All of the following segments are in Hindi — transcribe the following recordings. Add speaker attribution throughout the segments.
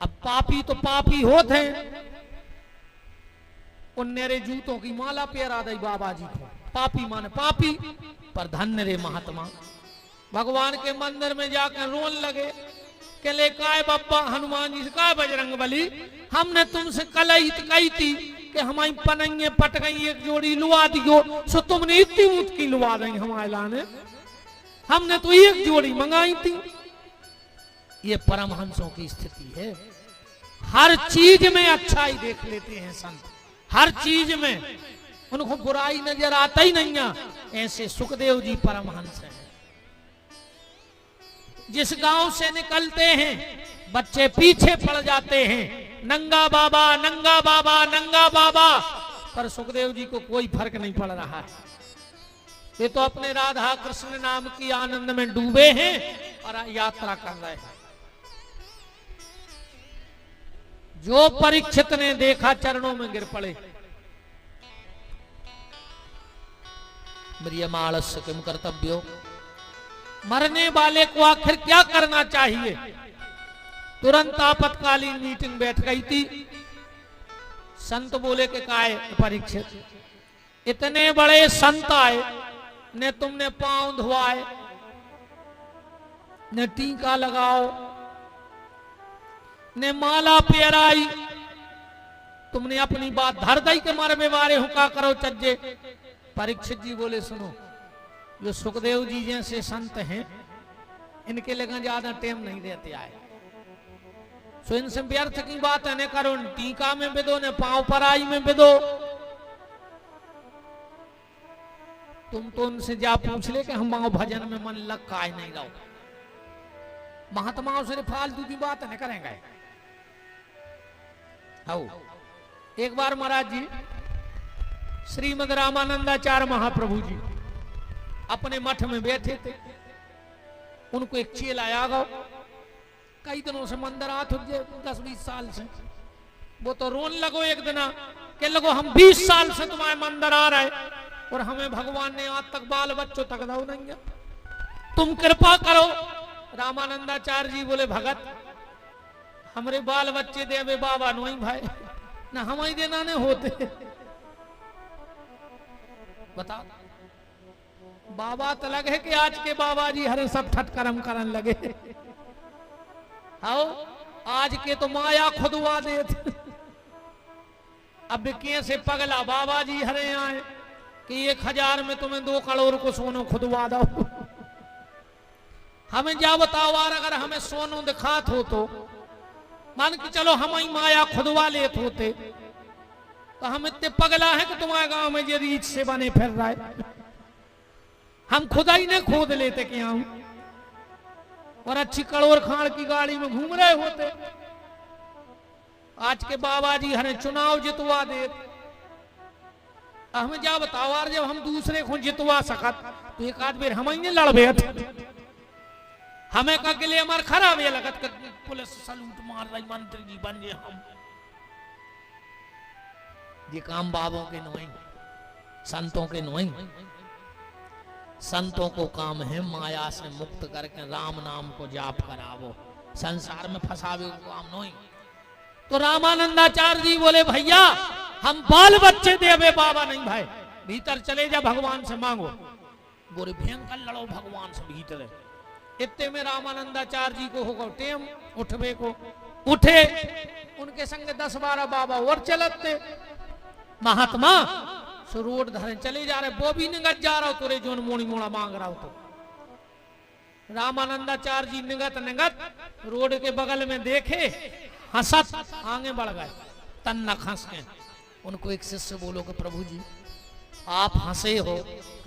Speaker 1: अब पापी तो पापी होते हैं, उन नेरे जूतों की माला पेरा दई बाबा जी को। पापी माने पापी, पर धन्य रे महात्मा। भगवान के मंदिर में जाकर रोन लगे के ले काय बाबा हनुमान जी से काय बजरंग बली, हमने तुमसे कल ही कही थी कि हमारी पनंगे पट गई, एक जोड़ी लुआ दियो, सो तुमने इतनी ऊंच की लुआ दी हमारे लाने, हमने तो एक जोड़ी मंगाई थी। ये परमहंसों की स्थिति है। हर चीज में अच्छाई देख लेते हैं संत, हर चीज में उनको बुराई नजर आता ही नहीं है। ऐसे सुखदेव जी परमहंस हैं। जिस गांव से निकलते हैं बच्चे पीछे पड़ जाते हैं, नंगा बाबा नंगा बाबा नंगा बाबा, पर सुखदेव जी को कोई फर्क नहीं पड़ रहा है। ये तो अपने राधा कृष्ण नाम की आनंद में डूबे हैं और यात्रा कर रहे हैं। जो परीक्षित ने देखा चरणों में गिर पड़े। म्रियमाणस्य किम कर्तव्यो, मरने वाले को आखिर क्या करना चाहिए। तुरंत आपातकालीन मीटिंग बैठ गई थी। संत बोले कि काय परीक्षित, इतने बड़े संत आए, ने तुमने पांव धुआए, ने टीका लगाओ, ने माला पेराई, तुमने अपनी बात धर दई के मारे में मारे हुक्का करो चज्जे। परीक्षित जी बोले सुनो, जो सुखदेव जी जैसे संत हैं इनके लगा ज्यादा टाइम नहीं देते आए, सो इनसे व्यर्थ की बात है न करो, टीका में बिदो ने पांव पराई में बिदो। तुम तो उनसे जा पूछ ले कि हम माओ भजन में मन लग काय नहीं रहो। महात्माओं से फालतू की बात नहीं करेंगे। एक बार महाराज जी श्रीमद रामानंदाचार्य महाप्रभु जी अपने मठ में बैठे थे। उनको एक चेला आ गो, कई दिनों से मंदिर आते 10-20 साल से। वो तो रोन लगो एक दिन के लगो हम 20 साल से तुम्हारे मंदिर आ रहे और हमें भगवान ने आज तक बाल बच्चों तक दो नहीं, तुम कृपा करो। रामानंदाचार्य जी बोले भगत हमरे बाल बच्चे देवे बाबा नो भाई ना हमारी देना ने होते। बताओ बाबा तो लगे कि आज के बाबा जी हरे सब ठटकरम करन लगे। आओ आज के तो माया खुदवा दे। अब कैसे पगला बाबा जी हरे आए कि 1000 में तुम्हें 2 करोड़ को सोनो खुदवा दो। हमें जा बताओ यार, अगर हमें सोनो दिखात हो तो मान के चलो हम ही माया खुदवा लेते होते, तो हम इतने पगला है कि तुम्हारे गांव में ये रीछ से बने फिर रहा है। हम खुदा ही ने खोद लेते कि हम और अच्छी करोड़ खान की गाड़ी में घूम रहे होते। आज के बाबा जी हमें चुनाव जितवा दे। हमें जा बताओ यार, जब हम दूसरे को जितवा सकत तो एक आध बार हम ही लड़ बैठ। हमें का के लिए हमार खराब है लगत कर पुलिस सलूट मार रही, मंत्री जी बन गए हम। ये काम बाबों के नहीं, संतों के नहीं। संतों को काम है माया से मुक्त करके राम नाम को जाप करावो, संसार में फंसावे को काम नहीं। तो रामानंदाचार्य जी बोले भैया हम बाल बच्चे देवे बाबा नहीं भाई, भीतर चले जा भगवान से मांगो। बोले भयंकर लड़ो भगवान से भीतर। इतने में रामानंदाचार्य जी को होगा टेम उठवे को, उठे उनके संग 10-12 बाबा और चलते। महात्मा सो रोड धरे चले जा रहे, वो भी निगत जा रहा हो तुरे जोन मोड़ी मोड़ा मांग रहा हो। तो रामानंदाचार्य जी निगत निगत रोड के बगल में देखे, हंसत आगे बढ़ गए तन्ना हंस के। उनको एक शिष्य बोलो कि प्रभु जी आप हंसे हो,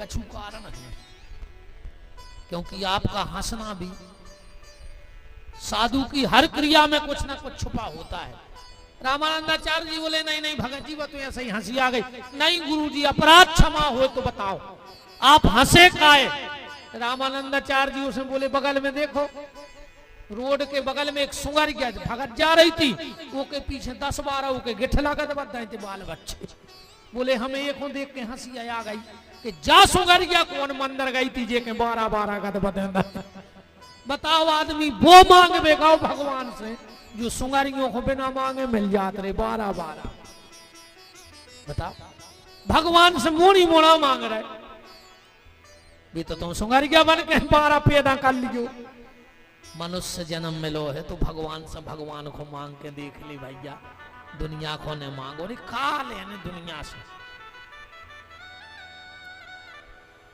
Speaker 1: कछु कारण है, क्योंकि आपका हंसना भी साधु की हर क्रिया में कुछ ना कुछ छुपा होता है। रामानंदाचार्य जी बोले नहीं नहीं भगत जी, वो तो ऐसे ही हंसी आ गई। नहीं गुरु जी अपराध क्षमा हो तो बताओ आप हंसे काहे। रामानंदाचार्य जी उसे बोले बगल में देखो, रोड के बगल में एक सुंगर गया भगत जा रही थी, वो के पीछे 10-12 के गिठ लागत बदाए थे बाल बच्चे। बोले हमें एक देख के हंसी आ गई कि जा सुंगर गया कौन मंदिर गई थी जे के 12-12 गद बदंदा। बताओ आदमी वो मांग बेगाओ भगवान से जो सुंगारियों को बिना मांगे मिल जाते रहे 12-12। बताओ भगवान से मोड़ी मोड़ा मांग रहे, भी तो तुम सुंगारिया बन के 12 पैदा कर लियो। मनुष्य जन्म मिलो है तो भगवान से भगवान को मांग के देख ली भैया, दुनिया को ने मांगो नहीं, खा लेने दुनिया से।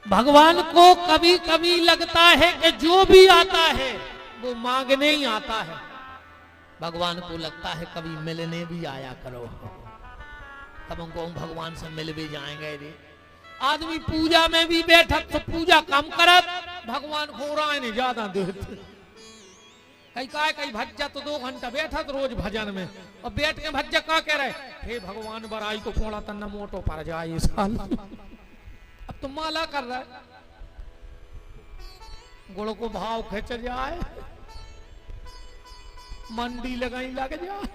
Speaker 1: भगवान को कभी कभी लगता है कि जो भी आता है वो मांगने ही आता है, भगवान को लगता है कभी मिलने भी आया करो, तब हमको भगवान से मिल भी जाएंगे रे। आदमी पूजा में भी बैठा तो पूजा कम करत, भगवान को राय ज्यादा देते। कई भज्जा तो 2 घंटा बैठा तो रोज भजन में, और बैठ के भज्जा का कह रहे, हे भगवान बराई को फोड़ा तन्ना मोटो पर जाए साल। अब तो माला कर रहा है, गुड़ को भाव खिंच जाए, मंडी लगाई लग जाए।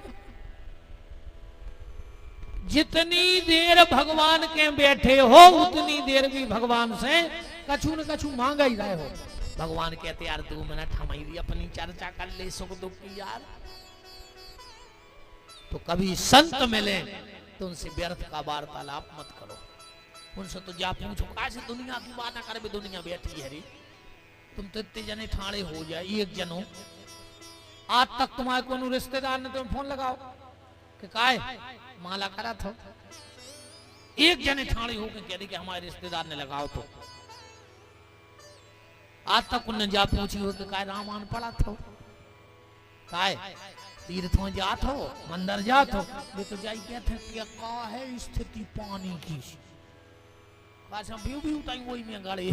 Speaker 1: जितनी देर भगवान के बैठे हो उतनी देर भी भगवान से कछु न कछु मांगा ही रहे हो। भगवान कहते यार 2 मिनट हमारी अपनी चर्चा कर ले सुख दुख की यार। तो कभी संत मिले तो उनसे व्यर्थ का वार्तालाप मत करो, उनसे तो जा पूछो कैसे दुनिया की बात ना करे, भी दुनिया बैठी है रे। तुम तो इतने जने ठाणे हो जाए, एक जन हो, आज तक तुम्हारे को रिश्तेदार ने तुम्हें फोन लगाओ कि काय माला करा था, एक जने ठाणे हो के कह दे कि हमारे रिश्तेदार ने लगाओ, तो आज तक उन्हें जा पूछी हो कि काय रामायण पढ़ा था, काय तीर्थ में जात हो, मंदिर जात हो, ये तो जाई कहते क्या का है स्थिति पानी की, भी उताई वही में गाड़ी।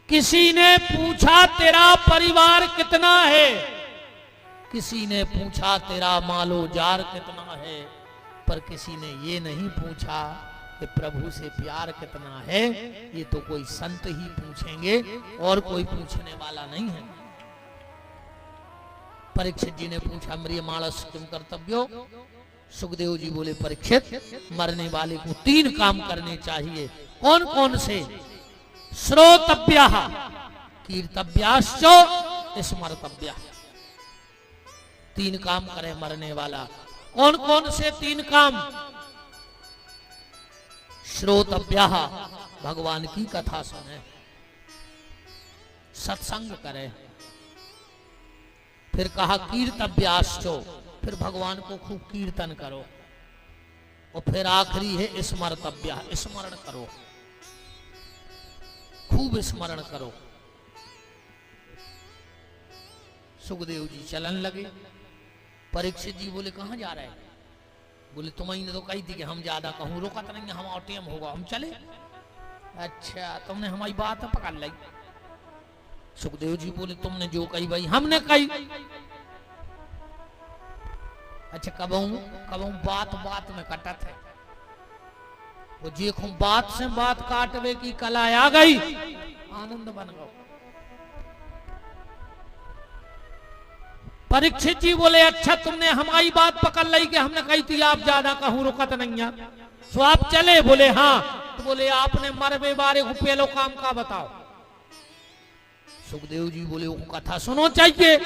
Speaker 1: किसी ने पूछा तेरा परिवार कितना है, किसी ने पूछा तेरा मालो जार कितना है, पर किसी ने ये नहीं पूछा कि प्रभु से प्यार कितना है। ये तो कोई संत ही पूछेंगे और कोई पूछने वाला नहीं है। परीक्षित जी ने पूछा म्रियमाणस्य किम कर्तव्यो, सुखदेव जी बोले परीक्षित मरने वाले को 3 काम करने चाहिए। कौन कौन से? श्रोतव्यः, कीर्तव्याश्च, स्मर्तव्यः। 3 काम करे मरने वाला। कौन कौन से 3 काम? श्रोतव्यः, भगवान की कथा सुने, सत्संग करे। फिर कहा कीर्तव्याश्च, फिर भगवान को खूब कीर्तन करो। और फिर आखिरी है स्मर्तव्यः, स्मरण करो, खूब स्मरण करो। सुखदेव जी चलन लगे। परीक्षित जी बोले कहां जा रहे हैं? बोले तुम्हें ने तो कही थी कि हम ज्यादा कहूं, रोका तो नहीं, हमारा टेम होगा, हम चले। अच्छा तुमने हमारी बात पकड़ ली। सुखदेव जी बोले तुमने जो कही भाई हमने कही। अच्छा कबहू बात बात में कटत है, वो देखो बात से बात काटवे की कला आ गई, आनंद बन गया। परीक्षित जी बोले अच्छा तुमने हमारी बात पकड़ ली कि हमने कही थी आप ज्यादा कहूं रुकत नहीं, सो आप चले? बोले हाँ। तो बोले आपने मरवे बारे को पहलो काम का बताओ। सुखदेव जी बोले वो कथा सुनो चाहिए।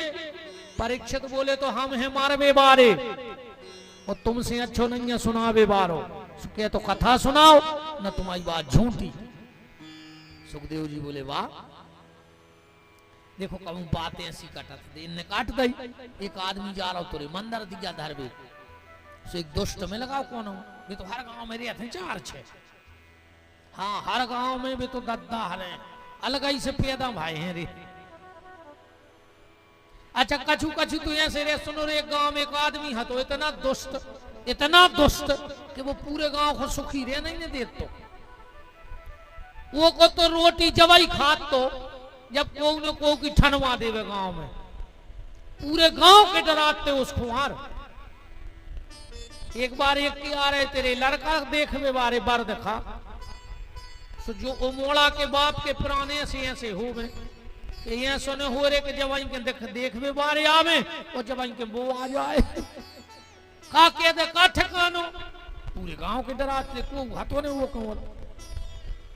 Speaker 1: परीक्षित बोले तो हम हैं मरवे बारे और तुमसे अच्छो नहीं है सुनावे बारो, क्या तो कथा सुनाओ न तुम्हारी बात झूठी। सुखदेव जी बोले वाह, देखो कभी बातें ऐसी कटत दे, इनने काट गई। एक आदमी जा रहा तो रे मंदिर दिया धरबे से एक दुष्ट में लगाओ कौन हो, भी तो हर गांव में रहते 4-6। हाँ हर गांव में भी तो दद्दा हरे अलग ही से पैदा भाई हैं रे। अच्छा कछु कछु तो ऐसे रे सुनो रे, एक गांव में एक आदमी है तो इतना दुष्ट कि वो पूरे गांव को सुखी रह नहीं देते। तो वो को तो रोटी जवाई खात तो जब कोई न कोई की ठनवा देवे गांव में, पूरे गांव के डराते उसको। हार एक बार एक की आ रहे तेरे लड़का देखवे बारे बार देखा, तो जो उमोड़ा के बाप के पुराने से ऐसे हो गए कि ये सुने हो रे कि जब इनके देखवे बारे आवे और जब इनके वो आ जाए का कह दे का ठिकानो, पूरे गांव के डराते को हाथों ने वो कहो।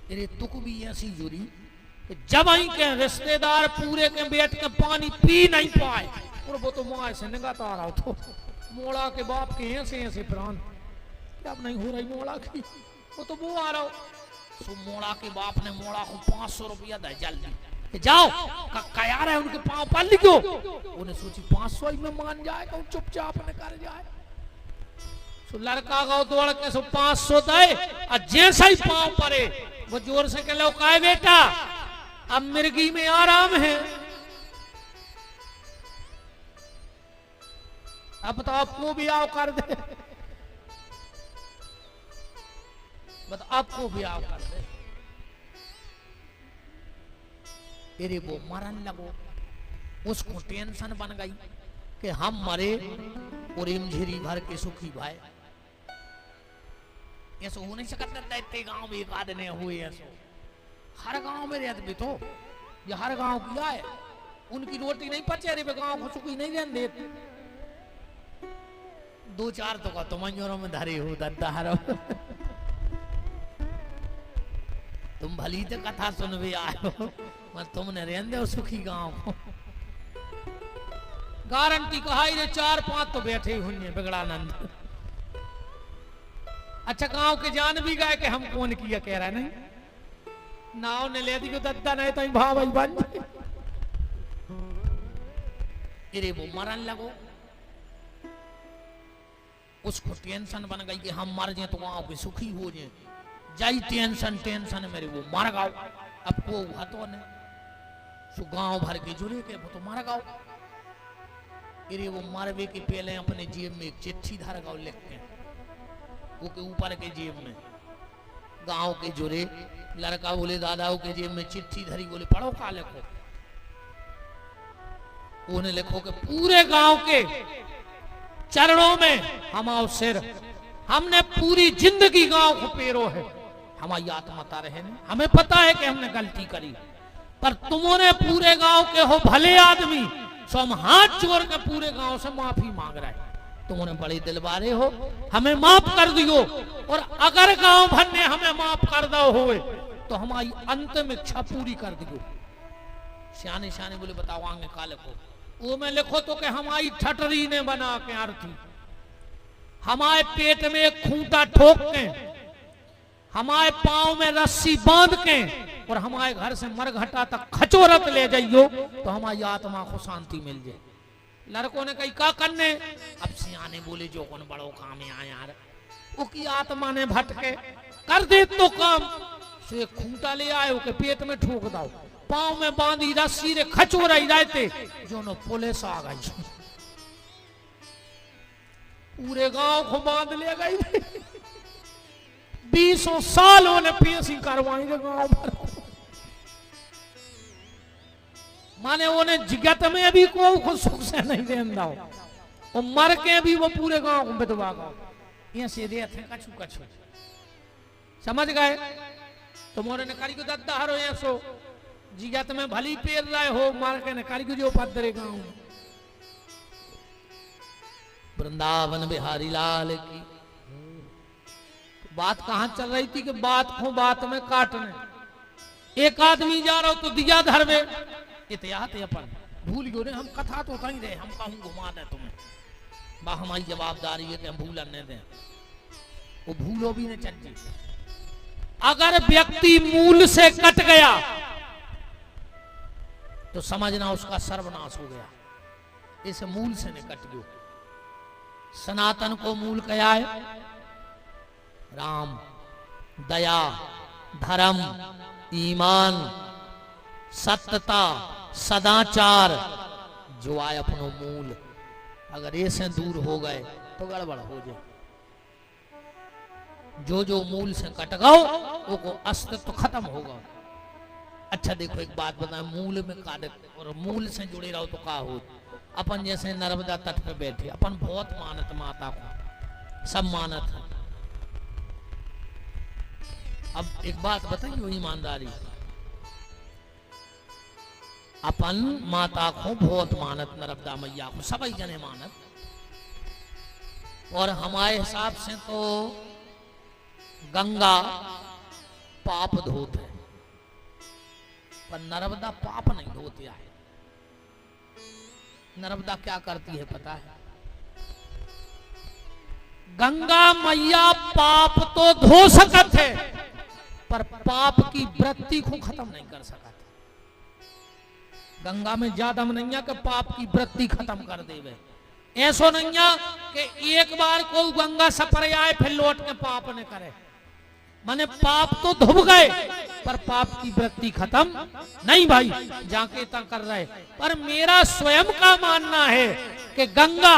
Speaker 1: अरे तुक भी ऐसी जुड़ी जब आई के रिश्तेदार पूरे के बैठ के पानी पी नहीं पाए, और वो तो मुँह से निगाह आ रहा तो मोड़ा के बाप के ऐसे ऐसे प्राण अब नहीं हो रही मोड़ा की, वो तो वो आ रहा हो। सो मोड़ा के बाप ने मोड़ा को 500 रुपया दे जल्दी जाओ कया रहे उनके पाँव पर लिखो। उन्हें सोची 500 में मान जाएगा, चुपचाप ने कर जाए। सो लड़का गाँव दौड़ के सो 500 दे, और जैसा ही पाँव पड़े वो जोर से कह लो काय बेटा अब मिर्गी में आराम है, अब तो आपको भी आओ कर दे, बता आपको भी आओ कर दे। अरे वो मरन लगो, उसको टेंशन बन गई कि हम मरे और झिरी भर के सुखी भाई। ऐसा हो नहीं सकता इतने गांव में एक आदमी हुए, ऐसा हर गांव में रहते भी तो ये हर गांव किया है, उनकी रोटी नहीं पचे रे गांव को सुखी नहीं रहने देते। 2-4 तो का तुम में धरे हो दद्दारो तुम भली तो कथा सुन भी आयो, मत तुमने रहने दो सुखी गांव को। गारंटी कहा 4-5 तो बैठे हुए बिगड़ानंद। अच्छा गांव के जान भी गए कि हम कौन किया, कह रहा नहीं नाव ने ले दी को दद्दा नहीं तो भाव बन। अरे वो मरन लगो, उसको टेंशन बन गई कि हम मर जाए तो गांव के सुखी हो जाए। जाई टेंशन मेरे वो मर गाओ, अब को हतो ने सो गांव भर के जुड़े के वो तो मर गाओ। अरे वो मरवे के पहले अपने जेब में एक चिट्ठी धर गाओ लिख के, वो के ऊपर के जेब में गांव के जुड़े लड़का बोले दादा के जेब में चिट्ठी धरी, बोले पढ़ो का लिखो। उन्हें लिखो कि पूरे गांव के चरणों में हमाओ सिर, हमने पूरी जिंदगी गांव को पेरो है, हमारी आत्मा रहे नहीं, हमें पता है कि हमने गलती करी, पर तुमने पूरे गांव के हो भले आदमी, सो हम हाथ जोड़ के पूरे गांव से माफी मांग रहे हैं। तुमने बड़े दिलवारे हो, हमें माफ कर दियो, और अगर गांव भर ने हमें माफ कर दो होए तो हमारी अंतिम इच्छा पूरी कर दियो। सियाने सियाने बोले बताओ आगे का लिखो। वो में लिखो तो कि हमारी ठटरी ने बना के आरती, हमारे पेट में एक खूंटा ठोक के, हमारे पांव में रस्सी बांध के, और हमारे घर से मरघटा तक खचोरत ले जाइयो तो हमारी आत्मा को शांति मिल जाए। लड़कों ने कही का करने, अब सियाने बोले जो कौन बड़ो काम है यार, वो की आत्मा ने भटके कर दे तो काम से खूंटा ले आए के पेट में ठोक दो, पांव में बांधी रस्सी रे खचोराई रहते जो न पुलिस आ गई, पूरे गांव को बांध ले गई। 20 साल उन्हें पेशी करवाई गांव भर, माने उन्हें जगत में भी को सुख से नहीं देना, और मर के भी वो पूरे गांव को बिधवा गाँव ऐसे रहते कछु कछु, समझ गए। तो मोरे ने करी को दद्दा हरो ऐसो जिगत में भली पेर रहे हो, मार के ने करी को जो पदरे गाँव। वृंदावन बिहारी लाल की बात कहां चल रही थी कि बात को बात में काटने। एक आदमी जा रहा हो तो दिया धरवे, इतिहास अपन भूल गयो रे, हम कथा तो कहीं रहे, हम कहूं घुमा दे तुम्हें, बा हमारी जवाबदारी है कि हम भूलने दें, वो भूलो भी नहीं चल। अगर व्यक्ति मूल से कट गया तो समझना उसका सर्वनाश हो गया, इस मूल से नहीं कट गयो। सनातन को मूल क्या है? राम, दया, धर्म, ईमान, सत्यता, सदाचार, जो आए अपनो मूल, अगर ये से दूर हो गए तो गड़बड़ हो जाए। जो जो मूल से कट गओ वो को अस्तित्व खत्म होगा। अच्छा देखो एक बात बताएं, मूल में का और मूल से जुड़े रहो तो का हो। अपन जैसे नर्मदा तट पे बैठे, अपन बहुत मानत माता को, सब मानत है। अब एक बात बताइए ईमानदारी, अपन माता को बहुत मानत, नर्मदा मैया को सभी जने मानत, और हमारे हिसाब से तो गंगा पाप धोत है, पर नर्मदा पाप नहीं धोती है। नर्मदा क्या करती है पता है? गंगा मैया पाप तो धो सकत है, पर पाप की वृत्ति को खत्म नहीं कर सकत। गंगा में ज्यादा नहीं है कि पाप की वृत्ति खत्म कर देवे। ऐसो नहीं है कि एक बार को गंगा सपर आए फिर लौट के पाप न करे। माने पाप तो धुब गए, पर पाप की वृत्ति खत्म नहीं भाई, जाके ता कर रहे। पर मेरा स्वयं का मानना है कि गंगा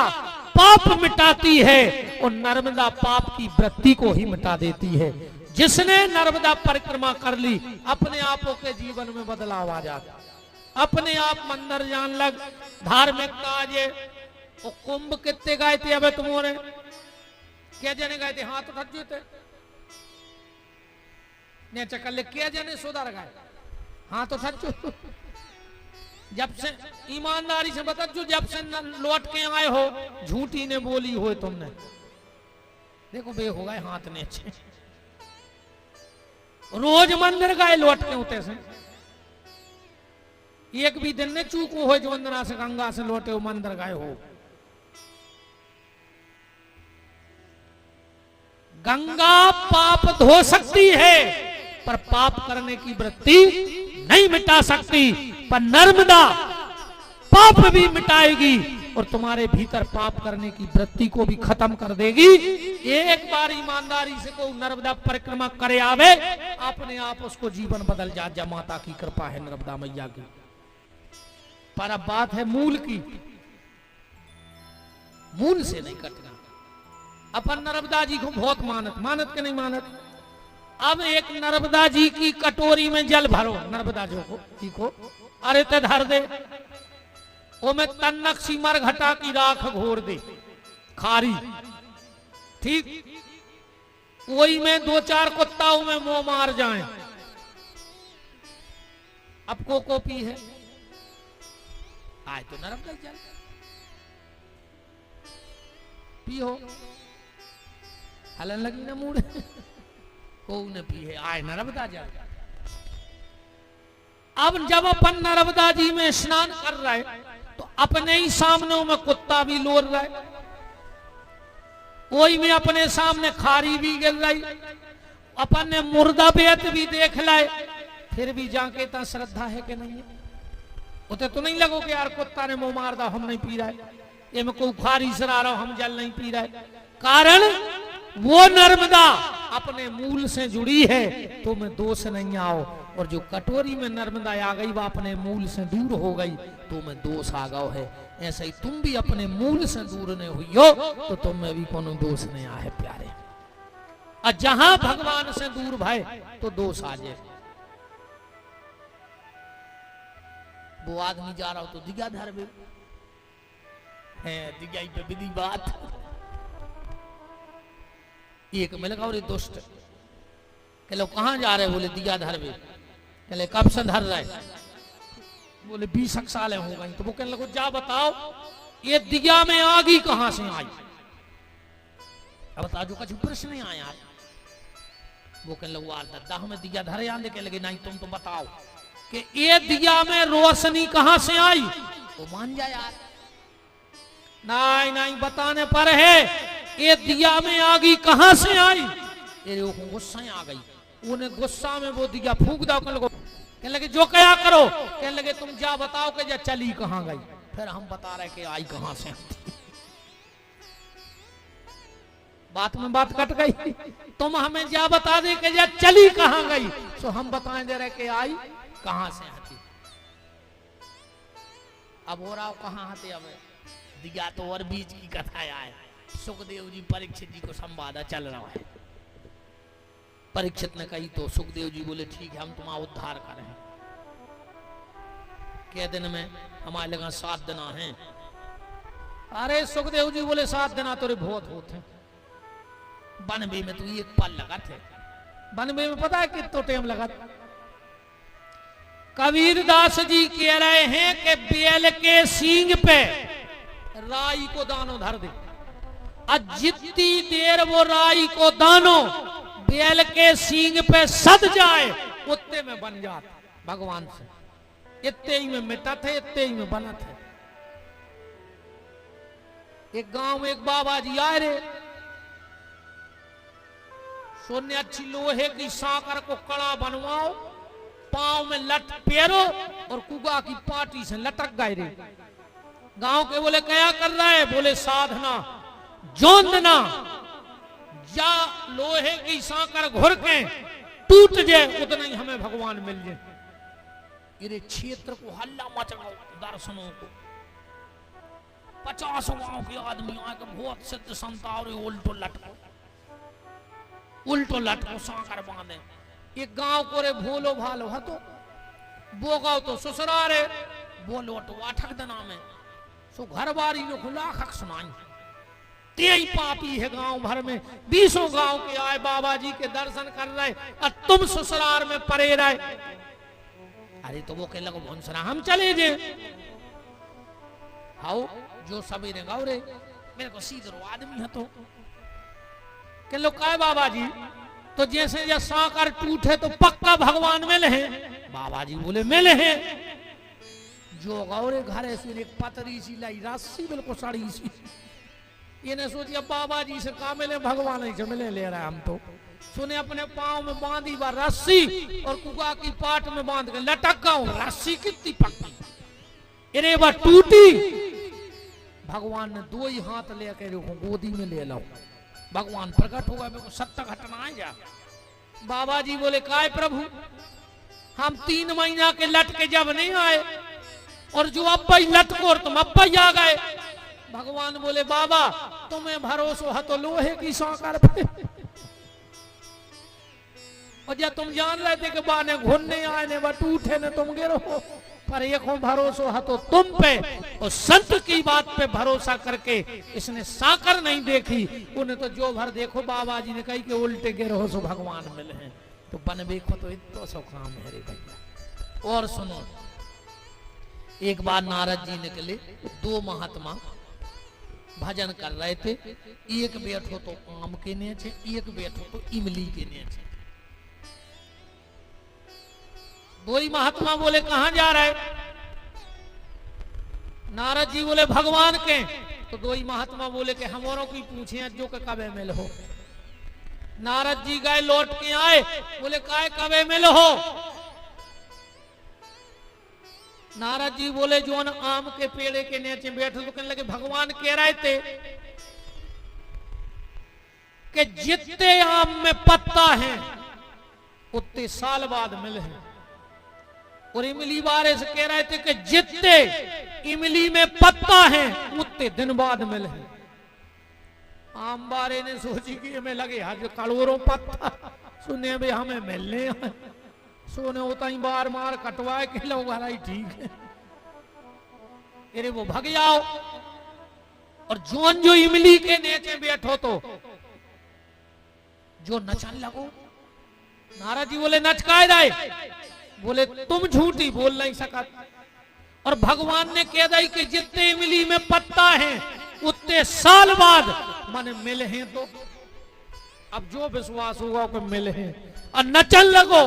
Speaker 1: पाप मिटाती है और नर्मदा पाप की वृत्ति को ही मिटा देती है। जिसने नर्मदा परिक्रमा कर ली, अपने आपों के जीवन में बदलाव आ जाता, अपने आप मंदिर जान लग, धार्मिकता आज। वो कुंभ कितने गए थे? अब तुम्हारे क्या जने गए थे? हाथ उठा थे ने चकल क्या जने सुधर गए? हाथ उठा। जब से ईमानदारी से बता, जब से लौट के आए हो, झूठी ने बोली हो तुमने, देखो बे हो गए हाथ ने अच्छे। रोज मंदिर गए लौट के उते से, एक भी दिन ने चूको हो जो वंदना से गंगा से लौटे हो मंदिर गए हो। गंगा पाप धो सकती है, पर पाप करने की वृत्ति नहीं मिटा सकती। पर नर्मदा पाप भी मिटाएगी और तुम्हारे भीतर पाप करने की वृत्ति को भी खत्म कर देगी। एक बार ईमानदारी से को नर्मदा परिक्रमा करे आवे, अपने आप उसको जीवन बदल जा। माता की कृपा है नर्मदा मैया की। पर अब बात है मूल की, मूल से नहीं कटना। अपन नर्मदा जी को बहुत मानत के नहीं मानत। अब एक नर्मदा जी की कटोरी में जल भरो, नर्मदा जी को अरे ते धर दे, वो में तन्नक सीमर घटा की राख घोर दे खारी, ठीक वही में दो चार कुत्ताओं में मुंह मार जाएं। अब को पी है आए तो नर्मदा जल पियो, हलन लगी ना मूड को ने पी है, आए नर्मदा जल। अब जब अपन नर्मदा जी में स्नान कर रहे तो अपने ही सामने में कुत्ता भी लोर रहे, वही में अपने सामने खारी भी गिर रही, अपन ने मुर्दा बेत भी देख लाए, फिर भी जाके ता श्रद्धा है कि नहीं है? उते तो नहीं लगो कि यार कुत्ता ने मुंह मार दा हम नहीं पी रहे, ये में कोई खारी सरा रहा हम जल नहीं पी रहे। कारण वो नर्मदा अपने मूल से जुड़ी है, तो में दोष नहीं आओ। और जो कटोरी में नर्मदा आ गई वह अपने मूल से दूर हो गई, तो में दोष आ गया है। ऐसे ही तुम भी अपने मूल से दूर नहीं हुई हो तो तुम में भी कोनो दोष नहीं आ है प्यारे। और जहां भगवान से दूर भाई तो दोष आ जाए। वो आदमी जा रहा हो तो दिया धर्म है, दिया पे विधि बात। एक मिल गया और दुष्ट कह लो कहां जा रहे? बोले दिया धर्म। कहले कब से धर रहे? बोले 20 साल हो गई। तो वो कहने लगे जा बताओ ये दिया में आगी कहां से आई? अब बता जो कुछ प्रश्न नहीं आया। वो कहने लगे वाल दादा हमें दिया धरे आने के लगे नहीं, तुम तो बताओ कि ये दिया में रोशनी कहां से आई? तो मान जा यार, नहीं नहीं बताने पर है ये दिया में आगी कहां से आई? ये गुस्सा आ गई, उन्हें गुस्सा में वो दिया फूंक दो। कहने लगे जो क्या करो? कहने लगे तुम जा बताओ कि जा चली कहां गई। फिर हम बता रहे कि आई कहां से। बात में बात कट गई। तुम हमें जा बता दे कि जा चली कहां गई, तो हम बताएं दे रहे कि आई कहां से आती। अब हो रहा हो कहां आते? अब दिया तो और बीच की कथा आए। सुखदेव जी परीक्षित जी को संवाद चल रहा है। परीक्षित ने कही तो सुखदेव जी बोले ठीक है हम तुम्हारा उद्धार करें। क्या दिन में? हमारे लगा 7 दिन हैं। अरे सुखदेव जी बोले 7 दिन तो बहुत होते। बनबे में तो एक पल लगा थे। बनबे में पता है कितना टाइम लगा? कबीर दास जी कह रहे हैं कि बेल के सींग पे राई को दानो धर दे, जितनी देर वो राई को दानो बेल के सींग पे सद जाए उतने में बन जाता भगवान से। इतने ही में मिटा थे, इतने ही में बना थे। एक गांव में एक बाबा जी आए रे, सोने अच्छी लोहे की साकर को कड़ा बनवाओ, पांव में लट पेरो और कुगा की पाटी से लटक गए रे। गांव के बोले क्या कर रहा है? बोले साधना जोंदना, या लोहे की साकर घुर के टूट जाए उतना ही हमें भगवान मिल जाए। ये क्षेत्र को हल्ला मच गया दर्शनों को। 50 गांव के आदमी आके बहुत सिद्ध संत और उल्टो लटको साकर बांधे। एक गांव को रे भोलो भालो हतो, वो गाँव तो ससुरा रे बोलो तो आठक दना में सो घर बारी ने खुला खक सुनाई। तेई पापी है गांव भर में, 20 गांव के आए बाबा जी के दर्शन कर रहे, और तुम ससुराल में पड़े रहे। अरे तो वो कह लगो भुनसरा हम चले जे हाउ जो सवेरे गाँव रे, मेरे को सीधो आदमी है तो के लोग का बाबा जी, तो जैसे जैसे साकर टूटे तो पक्का भगवान मिले हैं। बाबा जी बोले मिले हैं। जो गौरे घर ऐसी एक पतरी सी लाई रस्सी बिल्कुल सड़ी सी, ये ने सोची अब बाबा जी से का मिले, भगवान ही से मिले ले रहा है हम तो। सुने अपने पांव में बांधी बा रस्सी और कुका की पाट में बांध के लटक गाऊं। रस्सी कितनी पक्की, अरे वह टूटी। भगवान ने 2 ही हाथ लेके गोदी में ले लो, भगवान प्रकट होगा। मेरे को सत्य घटना है जा। बाबा जी बोले काय प्रभु, हम 3 महीना के लटके जब नहीं आए और जो अब्बा ही लटको और तुम अब्बा ही आ गए। भगवान बोले बाबा तुम्हें भरोसा है तो लोहे की साकर पे, और जब तुम जान रहे थे कि बाने घुनने आए ने बट उठे ने तुम गिरो, पर एक भरोसा है तो तुम पे। और संत की बात पे भरोसा करके इसने साकर नहीं देखी, उन्हें तो जो भर देखो बाबा जी ने कही कि उल्टे गिरो सो भगवान मिले हैं। तो बन देखो तो इतना सो काम है रे भैया। और सुनो, एक बार नारद जी निकले, 2 महात्मा भजन कर रहे थे। एक बैठो तो आम के नीचे, एक बैठो तो इमली के नीचे। 2 ही महात्मा बोले कहां जा रहे? नारद जी बोले भगवान के। तो 2 ही महात्मा बोले कि हमारों की पूछे जो के कबे मिल हो। नारद जी गए, लौट के आए, बोले काय कबे मिल हो? नारद जी बोले जो आम के पेड़े के नीचे बैठे। तो कहने लगे भगवान कह रहे थे कि जितने आम में पत्ता है उतने साल बाद मिले हैं। और इमली बारे से कह रहे थे कि जितने इमली में पत्ता है उतने दिन बाद मिले हैं। आम बारे ने सोची कि हमें लगे आज करोड़ों पत्ता सुने भी हमें मिलने हैं, सोने होता ही बार मार कटवाए के लोग हराई ठीक है। अरे वो भाग जाओ। और जोन जो इमली के नीचे बैठो तो जो नचन लगो। नारद जी बोले नचकाए रहे? बोले तुम झूठी बोल नहीं सका। और भगवान ने कह दी कि जितने इमली में पत्ता है उतने साल बाद माने मिले हैं। तो अब जो विश्वास होगा कि मिले हैं और नचन लगो।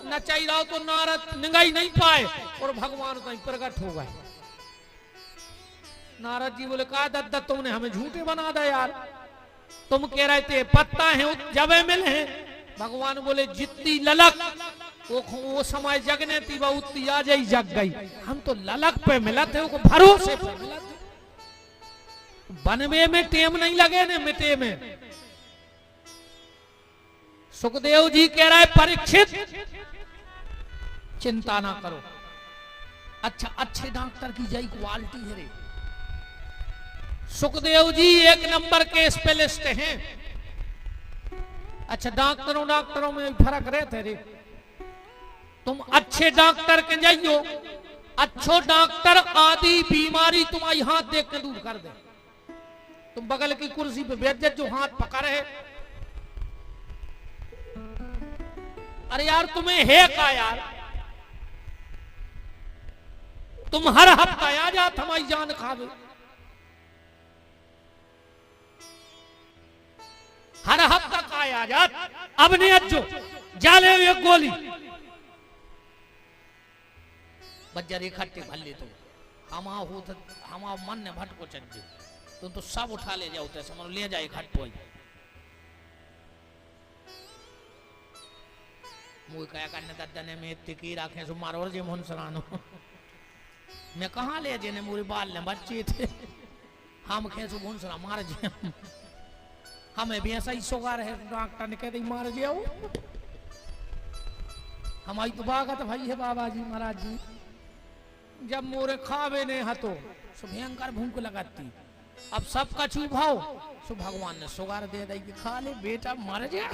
Speaker 1: नचाई रहो तो नारद निगाही नहीं पाए और भगवान कहीं प्रकट हो गए। नारद जी बोले कहा दद्दा तुमने हमें झूठे बना दिया यार, तुम कह रहे थे पत्ता है जब मिले हैं। भगवान बोले जितनी ललक वो समय जगने थी वह उतनी आ जाई जग गई। हम तो ललक पे मिला थे, वो भरोसे पे मिला थे। बनवे में टेम नहीं लगे ने मिटे में। सुखदेव जी कह रहा है परीक्षित चिंता ना करो। अच्छा अच्छे डॉक्टर की जय क्वालिटी है रे। सुखदेव जी 1 नंबर के स्पेशलिस्ट हैं। अच्छा डॉक्टरों में फर्क रहते रे। तुम अच्छे डॉक्टर के जाइयो, अच्छो डॉक्टर आदि बीमारी तुम्हारी हाथ देख के दूर कर दे। तुम बगल की कुर्सी पे बैठ जा, जो हाथ पकड़ है। अरे यार तुम्हें है का यार, तुम हर हफ्ता आ जात हमारी जान खावे। हर हफ्ता का आ जात, अब नहीं अज्जो जाले एक गोली बज्जर इकट्ठे भल्ले तो हमा मन ने भट को चढ़ तो सब उठा ले जाओ समझ ले जाए घट हो मुझे क्या करने दादा ने मैं तिकी रखे सो मारो जे मोहन सरानो मैं कहाँ ले जे ने मुझे बाल ने बच्चे थे हम खेसो मोहन सरा मार जे हमें भी ऐसा ही सोगा रहे डॉक्टर ने कहते मार जे हमारी तो बागत भाई है बाबा जी महाराज जी जब मोरे खावे ने हतो सो भयंकर भूख लगाती अब सबका चूभाओ सो भगवान ने सुगार दे दी खा ले बेटा मर जा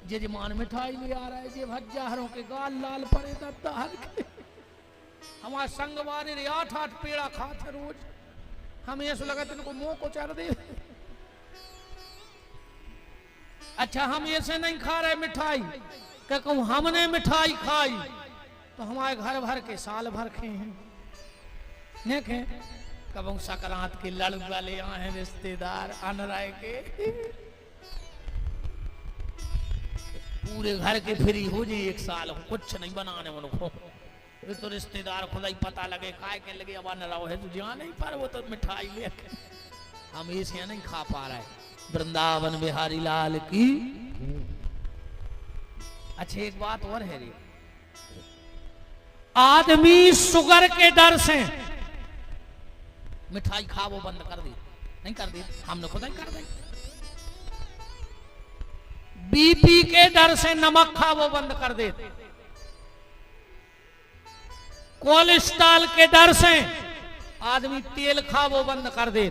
Speaker 1: जे मान मिठाई ले आ रहा है जे भज्जाहरों के गाल लाल पड़े तब हर के हमारे संग वाले रे 8-8 पेड़ा खाते रोज हम ऐसा लगा इनको मुंह को चढ़ दे अच्छा हम ऐसे नहीं खा रहे मिठाई क्या कहूँ हमने मिठाई खाई तो हमारे घर भर के साल भर खे हैं देखे कब सकरात के लड़ वाले आए रिश्तेदार अनराय के पूरे घर के फ्री हो जाए एक साल कुछ नहीं बनाने उनको तो रिश्तेदार खुदा ही पता लगे खाए के लगे अब न रहो है तो जहाँ नहीं पर वो तो मिठाई ले हम ऐसे नहीं खा पा रहे वृंदावन बिहारी लाल की अच्छा एक बात और है रे आदमी शुगर के डर से मिठाई खा वो बंद कर दी नहीं कर दी हमने खुद ही कर दी बीपी के डर से नमक खा वो बंद कर दे कोलेस्ट्रॉल के डर से आदमी तेल खा वो बंद कर दे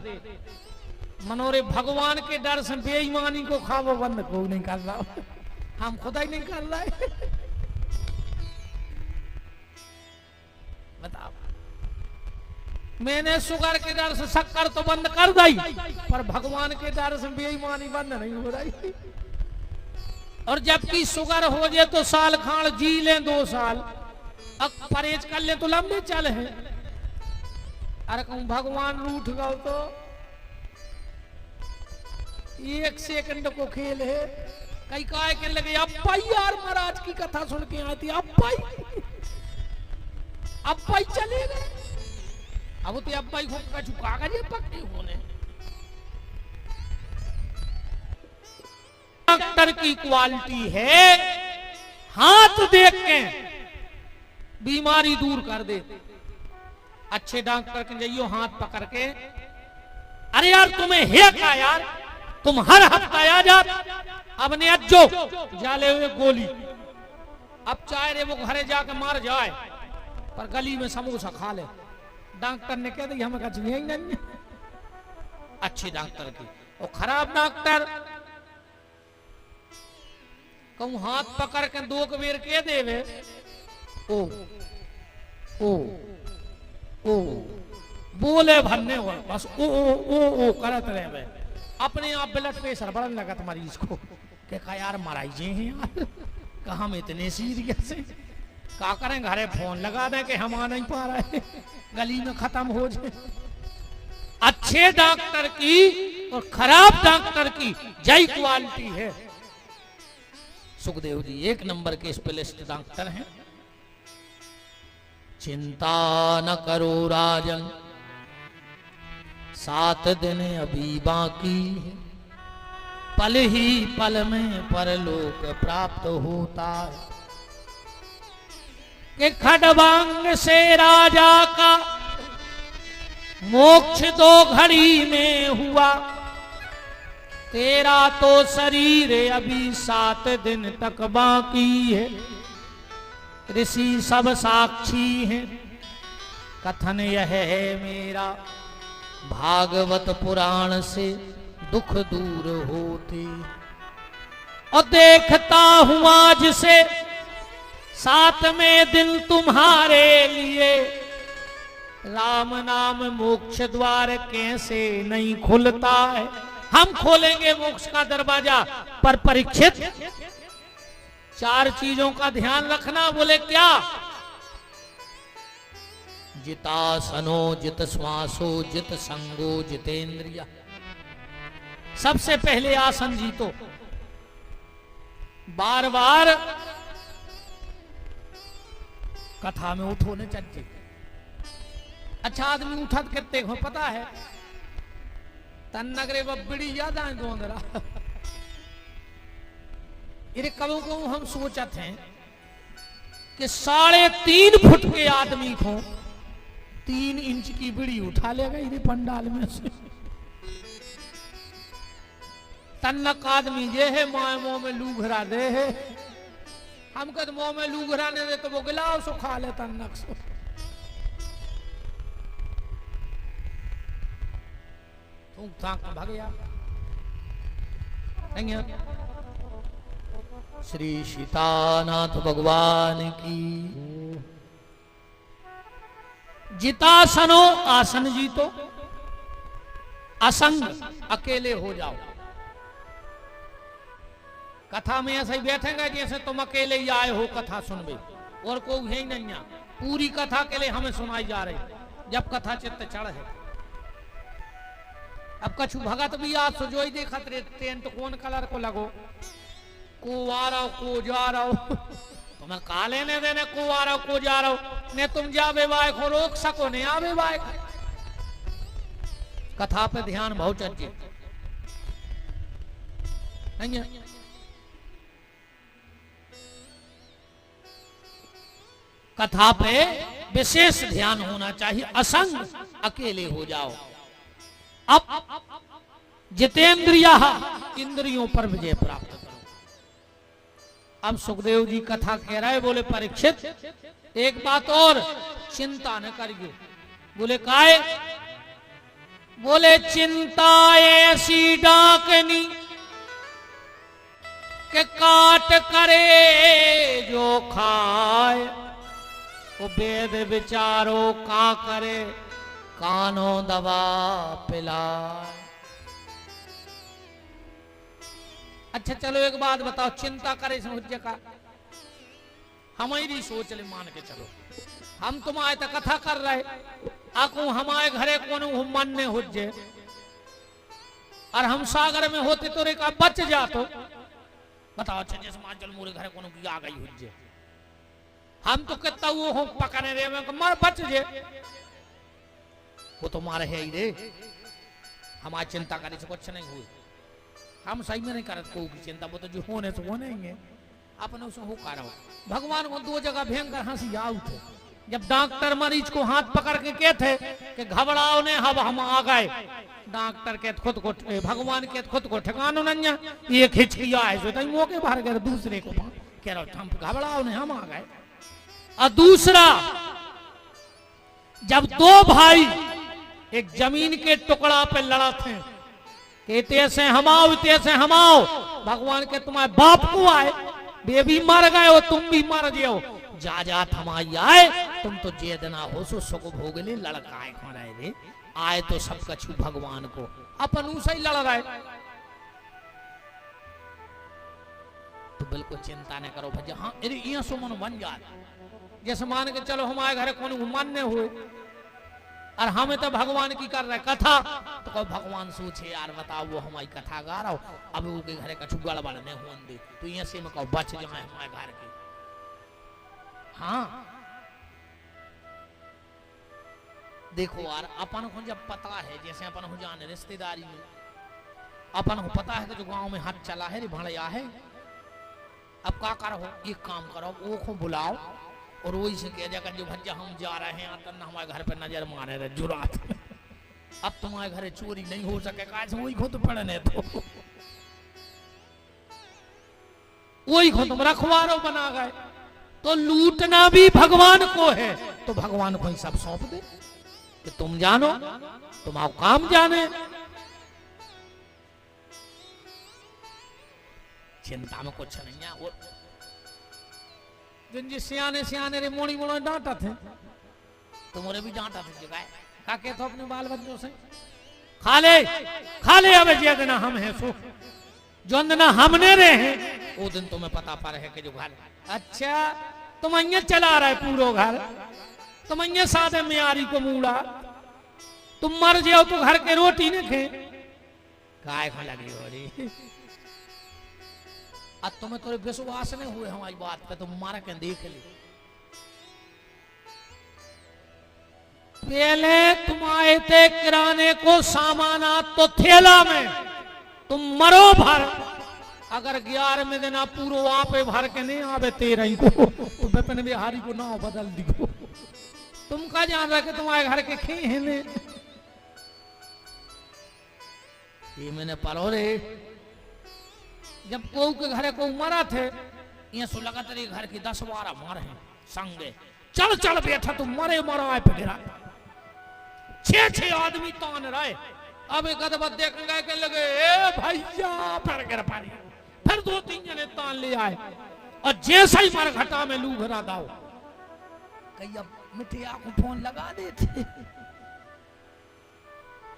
Speaker 1: मनोरे भगवान के डर से बेईमानी को खा वो बंद को नहीं कर रहा हम खुदा ही नहीं कर रहे बताओ मैंने शुगर के डर से शक्कर तो बंद कर दी पर भगवान के डर से बेईमानी बंद नहीं हो रही और जबकि शुगर हो जाए तो साल खान जी ले 2 साल अब परहेज कर ले तो लंबे चल है अरे कहूं भगवान रूठ गए तो 1 सेकंड को खेल है कई काय के लगे अप्पा यार महाराज की कथा सुन के आती अप्पा चले गए अब तो अप्पा को कछु कागज पक्के होने डॉक्टर की क्वालिटी है हाथ देख के बीमारी दूर कर दे अच्छे डॉक्टर के जाइयो हाथ पकड़ के अरे यार तुम्हें है क्या यार तुम हर हफ्ता आ जा अब ने अज्जो जाले हुए गोली अब चाहे रे वो घरे जाके मार जाए पर गली में समोसा खा ले डॉक्टर ने कह दी हमें कुछ नहीं अच्छे डॉक्टर की और खराब डॉक्टर कहूं हाथ पकड़ के 2 बेर के देवे ओ ओ ओ बोले भरने हो बस ओ करत रहे अपने आप ब्लड प्रेशर बढ़ने लगा मरीज को क्या यार मराई जे हैं यार कहा हम इतने सीरियस है क्या करें घरे फोन लगा दें कि हम आ नहीं पा रहे गली में खत्म हो जाए अच्छे डॉक्टर की और खराब डॉक्टर की जय क्वालिटी है सुखदेव जी 1 नंबर के स्पेशलिस्ट डॉक्टर हैं चिंता न करो राजन 7 दिन अभी बाकी पल ही पल में परलोक प्राप्त होता है कि खडवांग से राजा का मोक्ष 2 घड़ी में हुआ तेरा तो शरीर अभी 7 दिन तक बाकी है ऋषि सब साक्षी हैं कथन यह है मेरा भागवत पुराण से दुख दूर होते और देखता हूं आज से 7वें दिन तुम्हारे लिए राम नाम मोक्ष द्वार कैसे नहीं खुलता है हम खोलेंगे मोक्ष का दरवाजा पर परीक्षित 4 चीजों का ध्यान रखना बोले क्या जितासनो जित श्वासो जित संगो जितेंद्रिया सबसे पहले आसन जीतो बार बार कथा में उठो ने चज्जे। अच्छा आदमी उठत कितने को पता है? तन नगरे बड़ी याद आए दो अंदरा। इरे कबू को हम सोचत हैं कि 3.5 फुट के आदमी को 3 इंच की बीड़ी उठा लेगा इरे पंडाल में से। तन्नक आदमी जे है माए मुंह में लूघरा दे है, हम कद मुंह में लूघरा ने दे तो वो गिलाव सो खा ले तन्नक सो। थूक थाक भाग गया नहीं है। श्री सीतानाथ भगवान की। जितासनो आसन जीतो, असंग अकेले हो जाओ। कथा में ऐसे ही बैठेंगे जैसे तुम अकेले ही आए हो कथा सुनबे, और कोई है ही नहीं है। पूरी कथा के लिए हमें सुनाई जा रही जब कथा चित्त चढ़ है। अब कछु भगत भी आज सुजोई देखत रे टेंट कौन कलर को लगो, को आ रहा हो को जा रहा हो। तुम्हें का लेने देने को आ रहा हो को जा रहा हो, ने तुम जावे बाय को रोक सको नहीं आवे बाय। कथा पे ध्यान बहुत चाहिए नहीं है। कथा पे विशेष ध्यान होना चाहिए। असंग अकेले हो जाओ। अब जितेंद्रिया इंद्रियों पर विजय प्राप्त करो। अब सुखदेव जी कथा कह रहे, बोले परीक्षित एक बात और चिंता न करियो। बोले काहे? बोले चिंता ऐसी डाकनी के काट करे जो खाए, वो वेद विचारो का करे कानो दवा पिलाए। अच्छा चलो एक बात बताओ, चिंता करे समझ का हमारी सोच ले मान के चलो। हम तुम आए तो कथा कर रहे, आकू हमारे घरे को मन ने हो जे, और हम सागर में होते तो रे का बच जातो। बताओ अच्छा जैसे मान चल मोरे घरे को की आ गई हो जे, हम तो कितना वो हो पकड़ने रे में मर बच जे, वो तो मारे है ही रे। हमारी चिंता करने से कुछ नहीं हुई। हम सही में नहीं करत को की चिंता, वो तो जो होने से होने ही है। अपने उसे हो कर भगवान को 2 जगह भयंकर हंसी आउट है। जब डॉक्टर मरीज को हाथ पकड़ के कहते कि घबराओ ने अब हम आ गए, डॉक्टर के खुद को भगवान के खुद को ठिकानो नहीं, ये खिचकिया है जो तई मौके बाहर गए दूसरे को कह रहा हम घबराओ ने हम आ गए। और दूसरा जब 2 भाई एक जमीन के टुकड़ा पे लड़ा थे कि तैसे हमाओ तैसे हमाओ, भगवान के तुम्हारे बाप को आए, वे भी मर गए हो तुम भी मर जाओ, जा जा थमाई आए तुम तो जेदना हो सो सुख भोगले लड़काए खा रहे रे, आए तो सब कछु भगवान को अपन उसे ही लड़ रहे। तो बिल्कुल चिंता न करो भैया। हाँ ये सो मन बन जाए। जैसे मान के चलो हमारे घर को मान्य हुए और हमें तो भगवान की कर रहे कथा, तो कोई भगवान सोचे यार बताओ वो हमारी कथा गा रहा हो, अब उनके घर कछु गड़बड़ नहीं होने दे, तो ये से में कहो बच जाए हमारे घर के। हाँ देखो यार अपन को जब पता है, जैसे अपन को जाने रिश्तेदारी में अपन को पता है कि जो गांव में हाथ चला है रे भड़िया है, अब क्या करो एक काम करो वो को बुलाओ और वही से कह जाकर जो भैया हम जा रहे हैं तो हमारे घर पे नजर मारे रहे जुरात। अब तुम्हारे घर चोरी नहीं हो सकेगा, वही खुद पड़ने तो वही खुद तुम रखवारो बना गए। तो लूटना भी भगवान को है, तो भगवान को ही सब सौंप दे कि तुम जानो, तुम्हारा काम जाने। चिंता में कुछ नहीं है। और जिन सियाने सियाने रे मोड़ी मोड़ो डांटा थे, तुम्हारे भी डांटा थे जगह का के तो अपने बाल बच्चों से खा ले अब जे दिन हम हैं सो जो दिन हमने रहे हैं वो दिन तुम्हें पता पा रहे कि जो घर अच्छा तुम अं चला रहे पूरो घर, तुम अं सादे मियारी को मूड़ा, तुम मर जाओ तो घर के रोटी न खे काय खा लगी हो रही। अब तुम्हें थोड़े विश्वास नहीं हुए हमारी बात पे, तुम मारा के देख ली पहले तुम आए थे किराने को सामान तो थैला में, तुम मरो भर, अगर 11वें दिन आप पूरो वहां पे भर के नहीं आवे 13 को तो विपिन बिहारी को नाव बदल दियो। तुम का जान रहे कि तुम्हारे घर के खे हैं ने ये मैंने पढ़ो रे। जब को के घरे को मरा थे ये सो लगा तेरे घर की 10-12 मार हैं संगे, चल चल बैठा तुम मरे मरो आए पे गिरा 6 आदमी तान रहे। अब एक अदबत देखेंगे के लगे ए भैया पर गिर पानी, फिर 2-3 जने तान ले आए और जैसा ही मर घटा में लू घरा दाओ कहीं अब मिठिया को फोन लगा देते,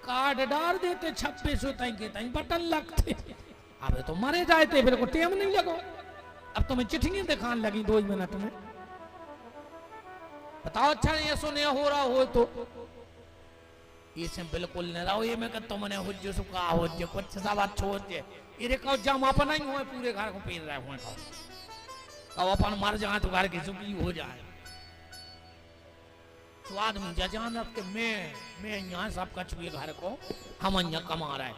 Speaker 1: कार्ड डाल देते 2600 के तई बटन लगते। अब तो मरे जाते फिर को टेम नहीं लगो। अब तुम्हें चिट्ठियां दिखाने लगी 2 मिनट में। बताओ अच्छा ये सुने हो रहा हो तो ये से बिल्कुल नहीं रहो। ये मैं कहता तुमने हो जो सुखा हो जो कुछ सब छोड़ दे ये कहो जम अपना ही हो पूरे घर को पीन रहे हो कहो अपन मर जाए तो घर की सुखी हो जाए। तो आदमी जान रख के मैं यहाँ सब कछ भी घर को हम यहाँ कमा रहे।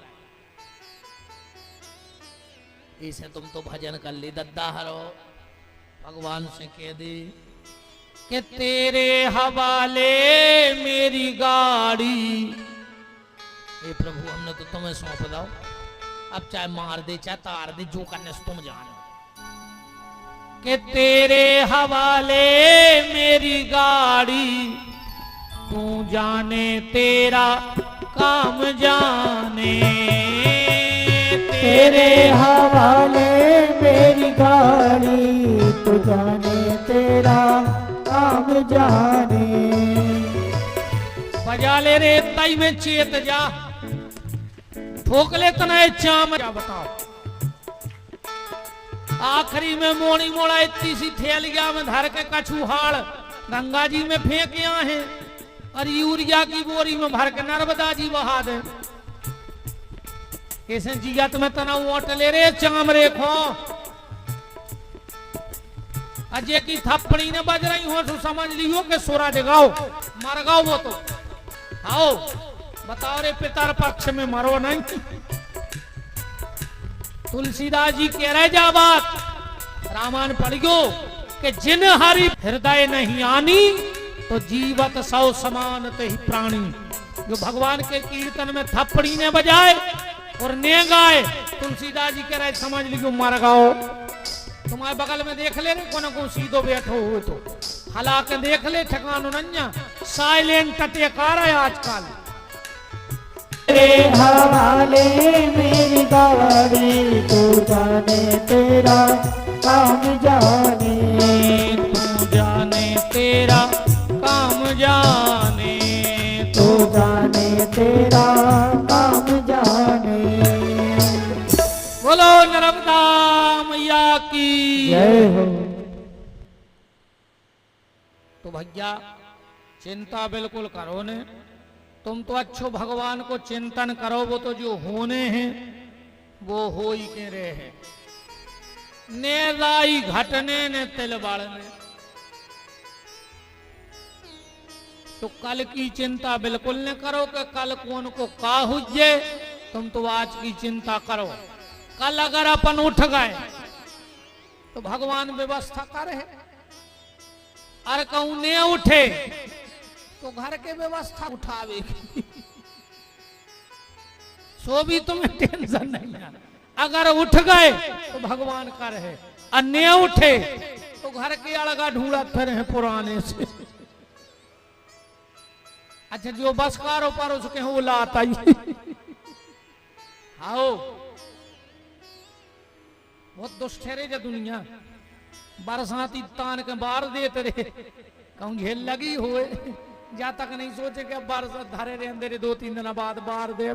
Speaker 1: इसे तुम तो भजन कर ली दद्दा हरो भगवान से कह दी कि तेरे हवाले मेरी गाड़ी। ये प्रभु हमने तो तुम्हें सौंप दो, अब चाहे मार दे चाहे तार दे जो करने से तुम जानो। कि तेरे हवाले मेरी गाड़ी तू जाने तेरा काम जाने।
Speaker 2: तेरे हवाले मेरी गाड़ी तू जाने तेरा काम जाने।
Speaker 1: बजा ले रे तई में चेत जा ठोक ले तनाए चाम क्या बताओ। आखिरी में मोड़ी मोड़ा इतनी सी थैलिया में धर के कछुहाड़ गंगा जी में फेंक है और यूरिया की बोरी में भर के नर्मदा जी बहा दे। कैसे जियत में तना वोट ले रे चाम रेखो अजय की थप्पड़ी ने बज रही हो तो समझ लियो कि सोरा जगाओ मर गाओ वो तो आओ बताओ रे पितर पक्ष में मरो नहीं। तुलसीदास जी कह रहे जा बात रामायण पढ़ियो कि जिन हरि हृदय नहीं आनी तो जीवत सौ समान ते ही प्राणी। जो भगवान के कीर्तन में थप्पड़ी ने बजाए और ने गाए तुलसीदास जी कह रहे समझ लियो मर गाओ। तुम्हारे बगल में देख ले को सीधो बैठो हो तो हला के देख ले ठिकानो नन्या साइलेंट टटेकार है आजकल।
Speaker 2: तेरे हवाले मेरी गाड़ी तू जाने तेरा काम जाने।
Speaker 1: तू जाने तेरा काम जाने।
Speaker 2: तू जाने तेरा काम जाने।
Speaker 1: बोलो नर्मदा मैया की
Speaker 2: जय हो।
Speaker 1: तो भैया चिंता बिल्कुल करो ने, तुम तो अच्छो भगवान को चिंतन करो। वो तो जो होने हैं वो हो ही के रहे हैं। ने राई घटने ने तिल बाड़ने। तो कल की चिंता बिल्कुल न करो कि कल कौन को का हुज्जे। तुम तो आज की चिंता करो। कल अगर अपन उठ गए तो भगवान व्यवस्था करे। अरे कहूं ने उठे तो घर के व्यवस्था उठावे सो भी तुम्हें टेंशन नहीं है। अगर उठ गए तो भगवान का रहे और ने उठे तो घर के अलगा ढूंढत फिर है पुराने से। अच्छा जो बस कारो पारो सके वो लाता ही आओ। बहुत दुष्ट है रे जो दुनिया बरसाती तान के बार देते रहे कहूं झेल लगी हुए जा तक नहीं सोचे कि अब बरसात धरे रहे अंदर 2-3 दिन बाद बार दे।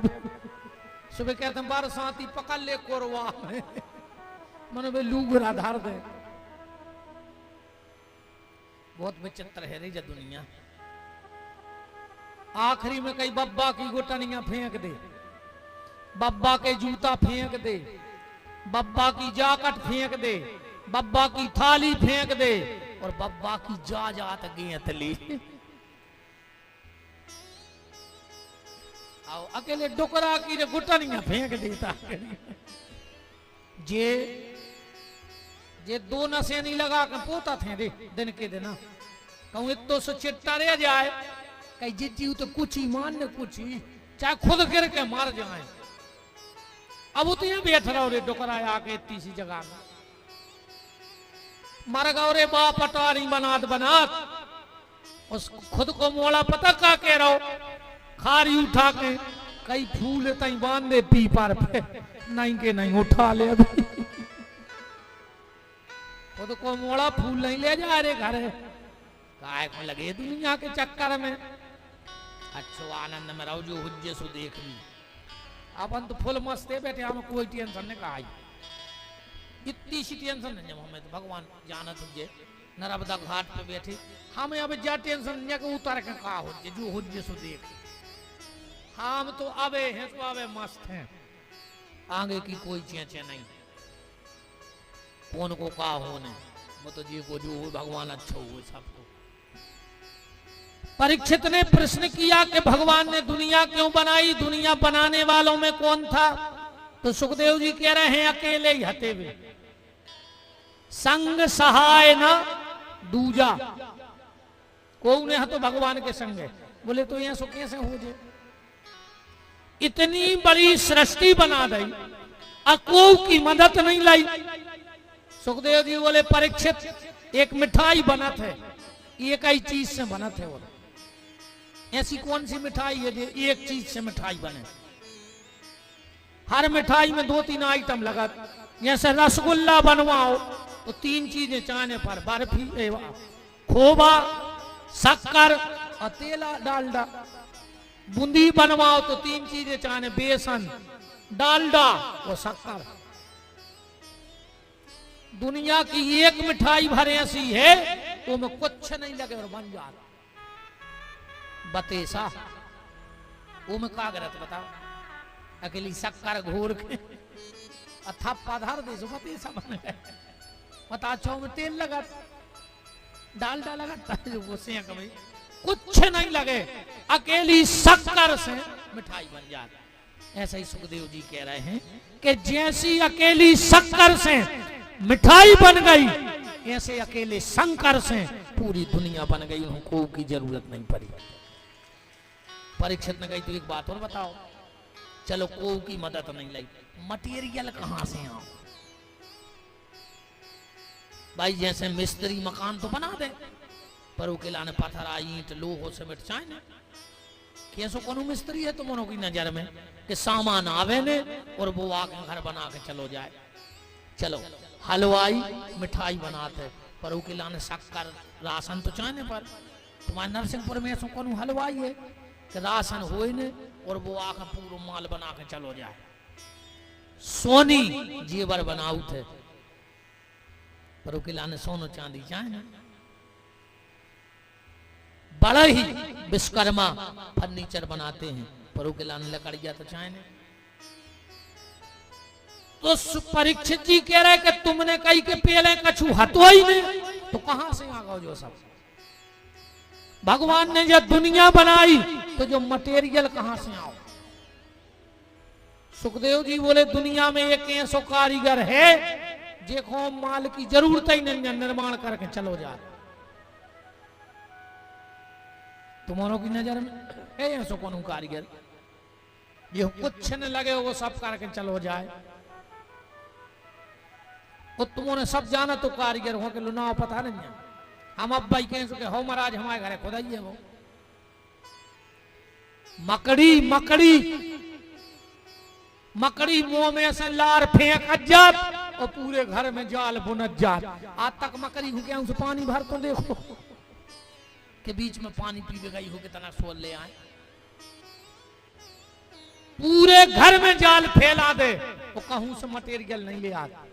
Speaker 1: सुबह कहते हैं बरसाती पकड़ ले कोरवा मन में लूगरा धार दे। बहुत विचित्र है रे जो दुनिया। आखिरी में कई बब्बा की गुटनियां फेंक दे, बब्बा के जूता फेंक दे, बब्बा की जाकट फेंक दे, बब्बा की थाली फेंक दे और बब्बा की जा जात गेंत ली। आओ अकेले डुकरा की रे गुटनिया फेंक देता जे जे दो नशे नहीं लगा के पोता थे रे दिन के दिन कहूँ एक तो चिट्टा रह जाए कहीं जिज्जी तो कुछ ही मान ने कुछ ही चाहे खुद गिर के मार जाए। अब वो तो यहाँ बैठ रहा रे डुकरा आके इतनी सी जगह में मर गौ रे बाप अटारी बनात उस खुद को मोड़ा पता का कह रहा हो खारी उठा के कई फूल तई बांध दे पी पार पे नहीं के नहीं उठा ले अभी खुद को मोड़ा फूल नहीं ले जा रे घर काय को लगे दुनिया के चक्कर में। अच्छो आनंद में रहो जो हुज्जे सु देख ली अपन तो फुल मस्त है बैठे हमें कोई टेंशन नहीं कहा इतनी सी टेंशन नहीं हमें तो भगवान जाना तुझे नर्मदा घाट पे बैठे हमें अब जा टेंशन नहीं के उतार के कहा हो जो हुज्जे सु देख हम तो अबे हैं तो अबे मस्त हैं आगे की कोई चेचे नहीं कौन को कहा होने वो तो जी को जो भगवान अच्छा हो सबको। परीक्षित ने प्रश्न किया कि भगवान ने दुनिया क्यों बनाई दुनिया बनाने वालों में कौन था तो सुखदेव जी कह रहे हैं अकेले ही हते हुए संग सहाय न दूजा कौन है तो भगवान के संग है। बोले तो यह सो कैसे हो जाए इतनी बड़ी सृष्टि बना दी अको की मदद नहीं लाई। सुखदेव जी बोले परीक्षित एक मिठाई बना थे एक ही चीज से बना थे बोले ऐसी कौन सी मिठाई है जो एक चीज से मिठाई बने। हर मिठाई में 2-3 आइटम लगा जैसे रसगुल्ला बनवाओ तो 3 चीजें चाहने पर बर्फी खोबा शक्कर और तेला डालडा। बूंदी बनवाओ तो 3 चीजें चाहने बेसन डालडा और शक्कर। दुनिया की एक मिठाई भर ऐसी है तो में कुछ नहीं लगे और बन जाता बतेसा वो में का गलत बताओ अकेली शक्कर घोर के थप्पा धर दे बतेसा बन गए बता छो में तेल लगा डालडा लगा वो सेंक में कुछ नहीं लगे अकेली शक्कर से मिठाई बन जाती। ऐसा ही सुखदेव जी कह रहे हैं कि जैसी अकेली शक्कर से मिठाई बन गई ऐसे अकेले शंकर से पूरी दुनिया बन गई उनको की जरूरत नहीं पड़ी। परीक्षित ने कही तो एक बात और बताओ चलो को की मदद नहीं लाई मटेरियल कहां से आओ भाई जैसे मिस्त्री मकान तो बना दे पर उसके लाने पत्थर ईंट लोहो सीमेंट चाहिए कैसो कोनो मिस्त्री है तुम की नजर में कि सामान आवे ने और वो आके घर बना के चलो जाए। चलो हलवाई मिठाई बनाते पर उसके लाने शक्कर राशन तो चाहिए पर तुम्हारे नरसिंहपुर में ऐसा कोनो हलवाई है कि राशन हो ने और वो आकर पूरा माल बना के चलो जाए। सोनी जेवर बनाऊ थे पर उसके लाने सोनो चांदी चाहिए। बड़ा ही विश्वकर्मा फर्नीचर बनाते हैं पर उसके लाने लकड़िया तो चाहिए। तो परीक्षित जी कह रहे कि तुमने कही के पहले कछु हतो ही नहीं तो कहां से आ गए जो सब भगवान ने जब दुनिया बनाई तो जो मटेरियल कहां से आओ। सुखदेव जी बोले दुनिया में एक ऐसा कारीगर है देखो माल की जरूरत ही नहीं निर्माण करके चलो जा। तुम्हारों की नजर में है ऐसा कौन कारीगर ये कुछ न लगे वो सब करके चलो जाए। तो तुमने सब जाना तो कारीगर हो के लुनाव पता नहीं है। हम अब भाई कहें हो महाराज हमारे घर खुदा ही है वो मकड़ी मकड़ी मकड़ी मुंह में से लार फेंक जात और पूरे घर में जाल बुनत जात। आज तक मकड़ी हो गया उसे पानी भर तो देखो के बीच में पानी पी गई हो कितना सोल ले आए पूरे घर में जाल फैला दे वो कहूं से मटेरियल नहीं ले आता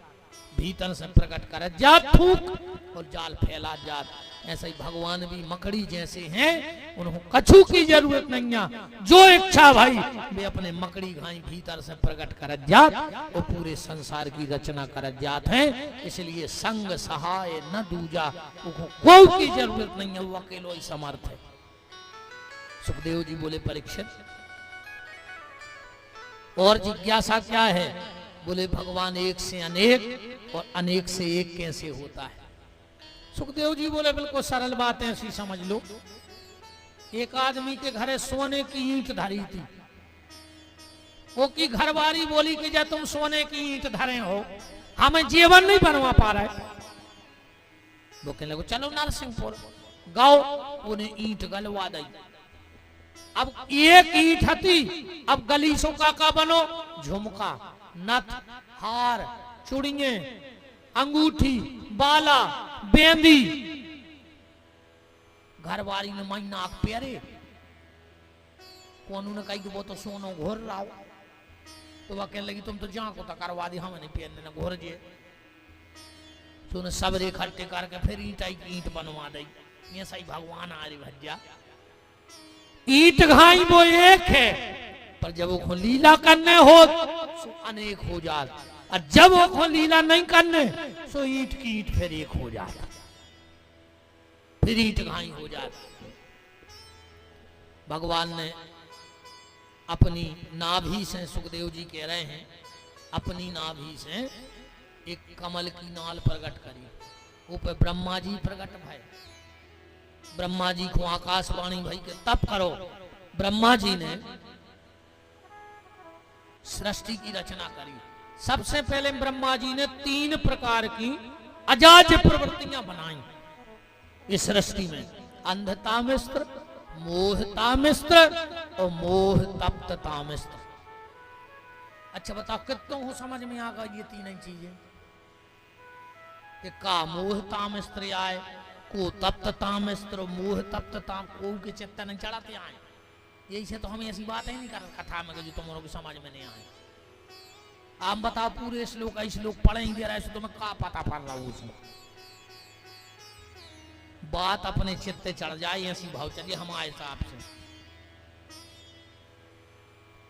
Speaker 1: भीतर से प्रकट कर जात फूक और जाल फैला जात। ऐसा ही भगवान भी मकड़ी जैसे हैं उन्होंने कछु की जरूरत नहीं है जो इच्छा भाई वे अपने मकड़ी घाई भीतर से प्रकट कर जात और पूरे संसार की रचना कर जात हैं। इसलिए संग सहाय न दूजा कोई की जरूरत नहीं है वो अकेलो ही समर्थ है। सुखदेव जी बोले परीक्षित और जिज्ञासा क्या है? बोले भगवान एक से अनेक और अनेक से एक कैसे होता है? सुखदेव जी बोले बिल्कुल सरल बात है, ऐसी समझ लो। एक आदमी के घरे सोने की ईंट धरी थी। वो की घरवाली बोली कि जब तुम सोने की ईंट धरे हो, हमें जीवन नहीं बनवा पा रहे। वो कहने लगे चलो नरसिंहपुर गाओ, उन्हें ईंट गलवा दी। अब एक ईंट हती, अब गलीसों का बनो, झुमका, नथ, हार, चूड़िये, अंगूठी, बाला, बेंदी। घरवाली ने मई नाक पेरे, कौन ने कही कि वो तो सोनो घोर रहा हो। तो वह कहने लगी तुम तो जहाँ को करवा दी, हमें नहीं पहनने न घोर जे। तो उन्हें सब इकट्ठे करके फिर ईंट बनवा दी। ये सही भगवान आ रही भज्जा। ईंट घाई वो एक है, पर जब वो लीला करने हो सो अनेक हो जात, और जब वो लीला नहीं करने सो ईंट की ईंट फिर एक हो जाता, फिर ईंट घाई हो जाता। भगवान ने अपनी नाभि से, सुखदेव जी कह रहे हैं, अपनी नाभि से एक कमल की नाल प्रकट करी। ऊपर ब्रह्मा जी प्रकट भय। ब्रह्मा जी को आकाशवाणी भाई के तप करो। ब्रह्मा जी ने सृष्टि की रचना करी। सबसे पहले ब्रह्मा जी ने 3 प्रकार की अजाज्य प्रवृत्तियां बनाई इस सृष्टि में। अंधता मिस्त्र, मोहता मिस्त्र और मोह तप्तता मिस्त्र। अच्छा बताओ कितनों को समझ में आ गई ये 3 चीजें? कि का मोहता मिस्त्र आए, को तप्तता मिस्त्र, मोह तप्तता को के चित्त नहीं चढ़ाते आए। यही से तो हमें ऐसी बातें नहीं कर कथा में जो तुम लोगों की समझ में नहीं आए। आप बताओ पूरे श्लोक पढ़े ही दे रहे तो तुम्हें का पता पड़ रहा हो उसमें? बात अपने चित्ते चढ़ जाए ऐसी भाव चलिए हमारे हिसाब से।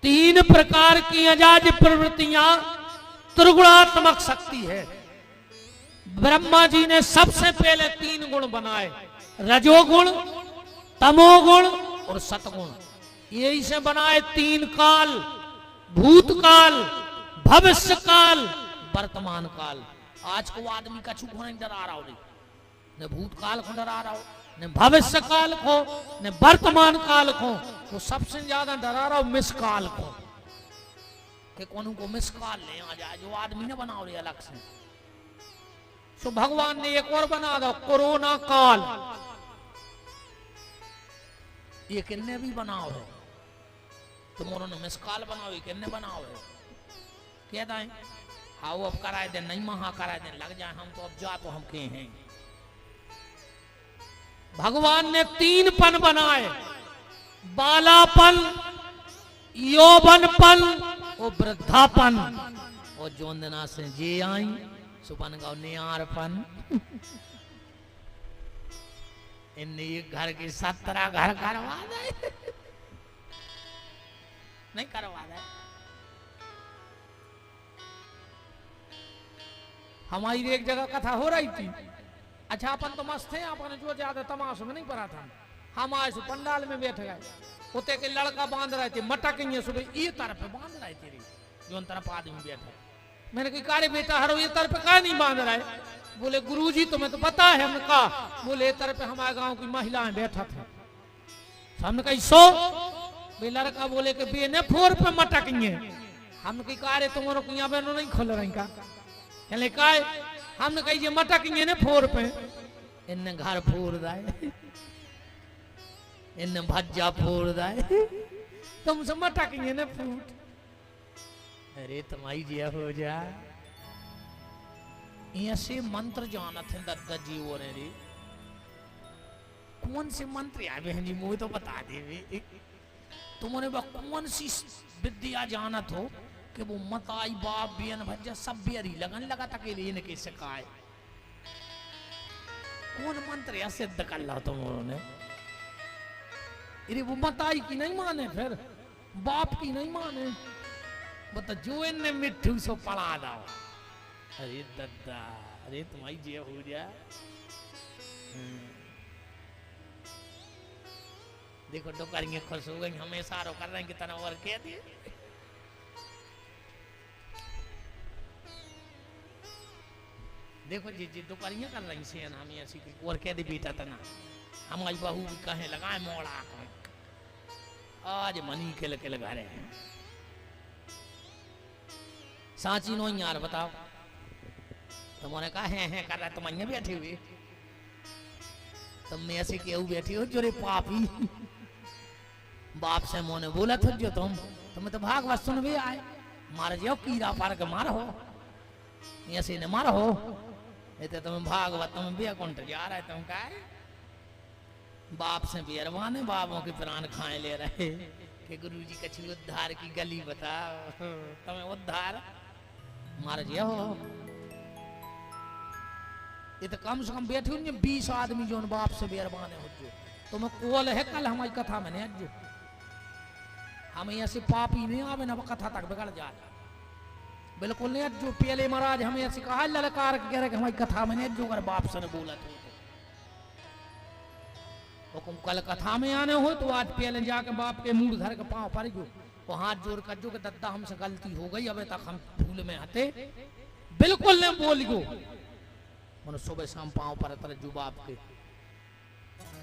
Speaker 1: 3 प्रकार की अजाज प्रवृत्तियां त्रिगुणात्मक शक्ति है। ब्रह्मा जी ने सबसे पहले 3 गुण बनाए, रजोगुण, तमोगुण और सतगुण। यही से बनाए 3 काल, भूतकाल, भविष्य काल, वर्तमान काल। आज को आदमी कछु को नहीं डरा रहा हो, न भूतकाल को डरा रहा हो, न भविष्य काल को, न वर्तमान काल को। वो सबसे ज्यादा डरा रहा हो मिस काल को, कि कौन को मिस काल ले आ जाए, जो आदमी ने बनाओ रे अलग से। तो भगवान ने एक और बना दो, कोरोना काल। ये किन्ने भी बनाओ है, तुम उन्होंने मिस काल बनाओ, ये किन्ने बनाओ है? कह दें हाँ अब कराए दे, नहीं महा कराए दे, लग जाए हम तो अब जा तो हम के हैं। भगवान ने 3 पन बनाए, बालापन, यौवनपन और वृद्धापन। और जोंदना से जे आई सुपन गाओ नियारपन। इन एक घर की 17 घर करवा दे, नहीं करवा दे। हमारी एक जगह कथा हो रही थी। अच्छा अपन तो मस्त थे, अपन जो ज्यादा तमाशे में नहीं पड़ा था। हम आए सो पंडाल में बैठ गए, उते के लड़का बांध रहे थे मटक, सुबह ये तरफ बांध रहे थे जो तरफ आदमी बैठे। मैंने कहा कारे बेटा हरो ये तरफ का नहीं बांध रहा है? बोले गुरुजी तुम्हें तो पता है। हमने कहा बोले तरफ हमारे गांव की महिलाएं बैठा था। हमने कही सो बे लड़का बोले कि बेने 4 पे मटक। हमने कही कारे तुम्हारे को यहाँ बेनो नहीं खोल रही का? कहले काय? हमने कही ये मटक ने 4 पे। इनने घर फोड़ दाए, इनने भज्जा फोड़ दाए, तुमसे मटक ने फूट। अरे तुम्हारी जिया हो जा। ऐसे मंत्र जानत है दत्ता जी हो रे। कौन से मंत्र है बहन जी मुझे तो बता दे। तुमने कौन सी विद्या जानत हो कि वो मताई बाप बेन भज्जा सब बेरी लगन लगा तक इनके सिखाए? कौन मंत्र है सिद्ध कर ला तुमने? अरे वो मताई की नहीं माने, फिर बाप की नहीं माने, बता जो इनने मिट्ठू सो पड़ा दाओ। अरे दद्दा, अरे तुम्हारी जे हो जाए। देखो डोकरियां खुश हो गई, हमें सारो कर रहे हैं कि तना और कह दिए। देखो जी जिद तो करिए कर रही से हम ऐसी और कह दे बेटा तना हम आज बहू भी कहे लगाए मोड़ा आज मनी के लगे घरे सांची नो यार बताओ तुमने कहा है कर रहा तुम अं बैठे हुए तुमने ऐसे केहू बैठी हो जो रे पापी बाप से मोने बोला था जो तुम्हें तो भागवत सुन भी आए मार जाओ कीड़ा पार के मार हो ऐसे ने मार हो ये तो तुम्हें भागवत तुम भी अकाउंट जा रहे तुम का बाप से बेरवान है बापों के प्राण खाए ले रहे कि गुरु जी कछु उद्धार की गली बताओ तुम्हें उद्धार मार जाओ ये तो कम से कम बैठे होंगे 20 आदमी जो बाप से बेरवान हो जो तुम्हें कोल है कल हमारी कथा में नहीं जो हमें ऐसे पापी नहीं आवे ना कथा तक बिगड़ जाए बिल्कुल नहीं जो पहले महाराज हमें ऐसे कहा ललकार के कह रहे कि हमारी कथा में नहीं जो अगर बाप से ने बोला तो तुम कल कथा में आने हो तो आज पहले जाके बाप के मूड घर के पांव पर जो वो हाथ जोड़ कर जो कि दद्दा हमसे गलती हो गई अबे तक हम भूल में आते बिल्कुल नहीं बोल गो मैंने सुबह शाम पांव पर तरह जो बाप के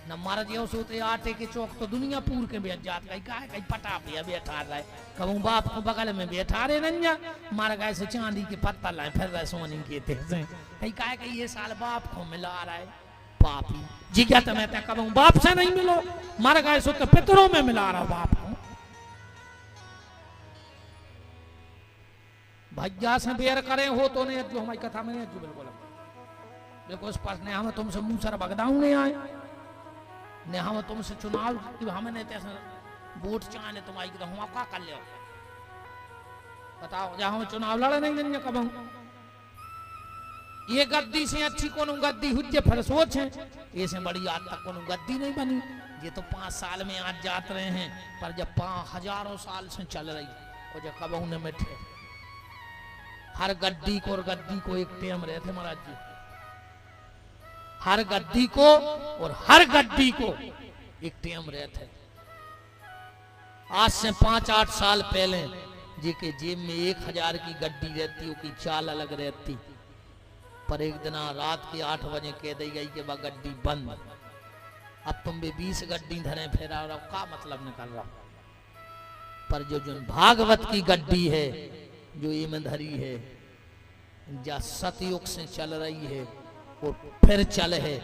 Speaker 1: न मर जो सोते आटे के चौक तो दुनिया पूर के बैठ जात कहीं पटा पिया बैठा रहे कहूँ बाप को बगल में बैठा रहे नंजा मार गए से चांदी के पत्ता लाए फिर रहे सोनी के थे कहीं कहीं ये साल बाप को मिला रहा है पापी जी क्या तुम्हें तय कहूँ बाप से नहीं मिलो मर गए सो तो पितरों में मिला रहा बाप को भैया से बेर करे हो तो नहीं जो हमारी कथा में नहीं जो बिल्कुल बिल्कुल उस पास ने हम तुमसे मुंह सर बगदाऊ नहीं आए ने हम तुमसे चुनाव कि हमने तैसे वोट चाहे तुम्हारी तो हम क्या कर ले बताओ जहाँ हम चुनाव लड़े नहीं देंगे कब ये गद्दी से अच्छी कोनो गद्दी हुई फिर सोच है ये से बड़ी आज तक कोनो गद्दी नहीं बनी ये तो 5 साल में आज जात रहे हैं पर जब 5000 साल से चल रही और जब कब उन्हें मिठे हर गद्दी को और गद्दी को एक टेम रहे थे महाराज जी हर गद्दी को और हर गद्दी को एक टेम रहे थे आज से 5-8 साल पहले जी के जेब में 1000 की गड्डी रहती उसकी चाल अलग रहती पर एक दिन रात के 8 बजे कह दी गई कि वह गड्डी बंद अब तुम भी 20 गड्डी धरे फेरा रहा का मतलब निकल रहा पर जो भागवत की गड्डी है जो ईमानदारी है जा सतयुग से चल रही है और फिर चल है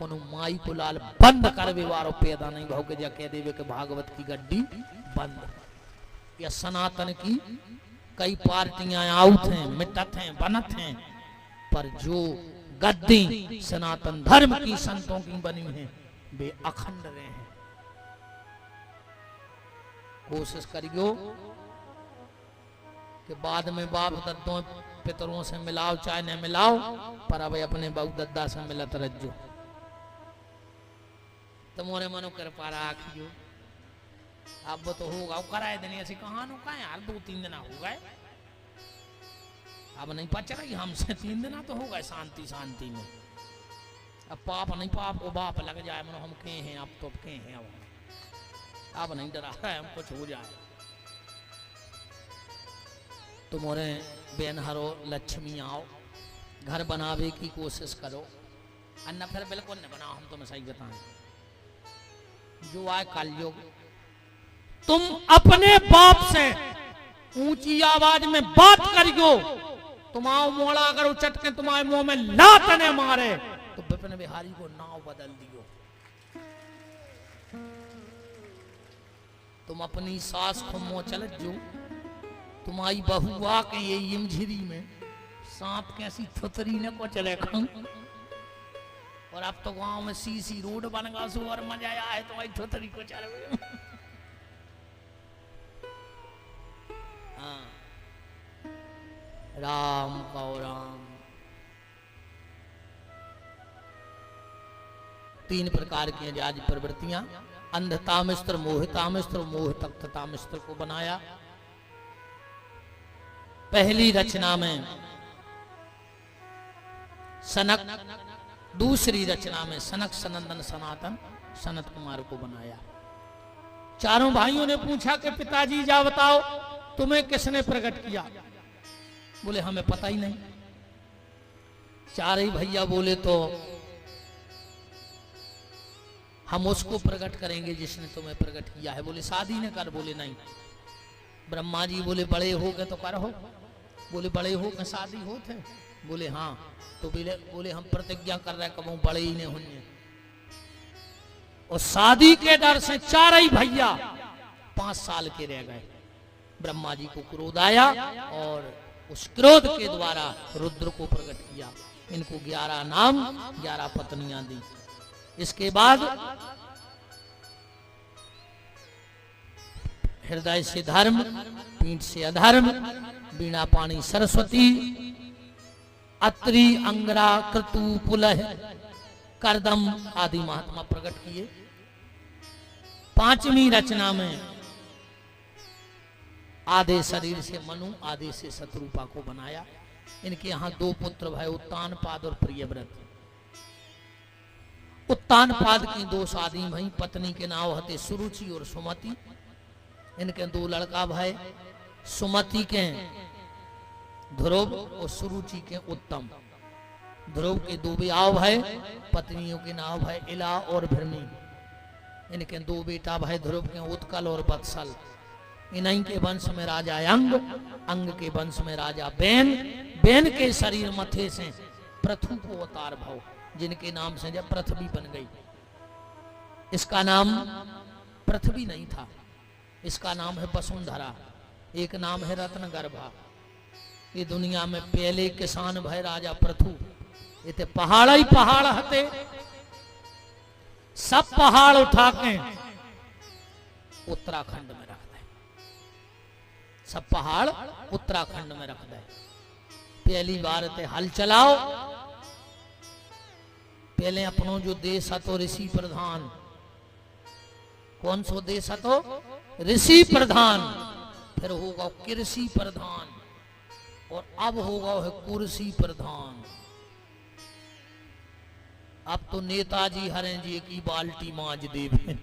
Speaker 1: उन माई को लाल बंद कर वारो पैदा नहीं भाव के जा कह देवे के भागवत की गड्डी बंद या सनातन की कई पार्टियां आउट हैं मिटत हैं बनत हैं पर जो गद्दी सनातन धर्म की संतों की बनी हैं वे अखंड रहे हैं कोशिश करियो कि बाद में बाप दद्दों पितरों से मिलाओ चाहे न मिलाओ पर अब अपने बाबू दद्दा से मिलत रज्जो तुम्हारे मनो कर पारा आखियो अब तो होगा कराए देने ऐसी कहानों का यार 2-3 दिन हो गए अब नहीं पच रही हमसे 3 दिन तो हो गए शांति शांति में अब पाप नहीं पाप को बाप लग जाए मनो हम के हैं अब तो के हैं अब नहीं डरा है हम कुछ हो जाए तुम्हारे बेनहरो लक्ष्मी आओ घर बनावे की कोशिश करो अन्ना फिर बिल्कुल नहीं बनाओ हम तुम्हें सही बताएं जो आए कलयुग तुम अपने बाप से ऊंची आवाज में बात करियो तुम्हारा मोड़ा अगर उचट के तुम्हारे मुंह में लात ने मारे तो विपिन बिहारी को नाव बदल दियो तुम अपनी सास को मुंह चल जो तुम्हारी बहू आ के ये इमझिरी में सांप कैसी थुतरी ने को चले खाऊं और अब तो गांव में सीसी रोड बन गया सो और मजा आया है तुम्हारी थुतरी को चले हाँ राम कौ राम 3 प्रकार की जाज प्रवृत्तियां अंधता मिस्त्र मोहिता मिस्त्र मोह तख्तता मिस्त्र को बनाया पहली रचना में सनक दूसरी रचना में सनक सनंदन सनातन सनत कुमार को बनाया चारों भाइयों ने पूछा कि पिताजी जा बताओ तुम्हें किसने प्रकट किया बोले हमें पता ही नहीं चार ही भैया बोले तो हम उसको प्रकट करेंगे जिसने तुम्हें प्रकट किया है। बोले शादी न कर। बोले नहीं। ब्रह्मा जी बोले बड़े हो गए तो कर हो। बोले बड़े हो गए शादी होते। बोले हाँ। तो बोले हम प्रतिज्ञा कर रहे कबू बड़े ही नहीं होंगे। और शादी के डर से चार ही भैया 5 साल के रह गए। ब्रह्मा जी को क्रोध आया और उस क्रोध के द्वारा रुद्र को प्रकट किया। इनको 11 नाम 11 पत्नियां दी। इसके बाद हृदय से धर्म, पीठ से अधर्म, बीणा पाणी सरस्वती, अत्रि, अंगरा, क्रतु, पुलह, करदम आदि महात्मा प्रकट किए। 5वीं रचना में आधे शरीर से मनु, आधे से शत्रुपा को बनाया। इनके यहाँ 2 पुत्र भय, उत्तानपाद और प्रियव्रत। उत्तानपाद की 2 शादी भई। पत्नी के नाम हते सुरुचि और सुमति। इनके 2 लड़का भय। सुमति के ध्रुव और सुरुचि के उत्तम। ध्रुव के 2 ब्याह भय। पत्नियों के नाम भय इला और भृमि। इनके 2 बेटा भय। ध्रुव के उत्कल और वत्सल। इन्हीं के वंश में राजा अंग, अंग के वंश में राजा बेन, बेन के शरीर मथे से पृथु को अवतार भव, जिनके नाम से जब पृथ्वी बन गई। इसका नाम पृथ्वी नहीं था, इसका नाम है वसुंधरा। एक नाम है रत्न गर्भा। ये दुनिया में पहले किसान भय राजा पृथु। ये पहाड़ ही पहाड़ हते। सब पहाड़ उठा के उत्तराखंड में रख दे। सब पहाड़ उत्तराखंड में रख दे। पहली बार ते हल चलाओ। पहले अपनों जो देश हतो ऋषि प्रधान। कौन सो देश हतो? ऋषि प्रधान। फिर होगा कृषि प्रधान और अब होगा है कुर्सी प्रधान। अब तो नेताजी हरें जी की बाल्टी मांझ देवे,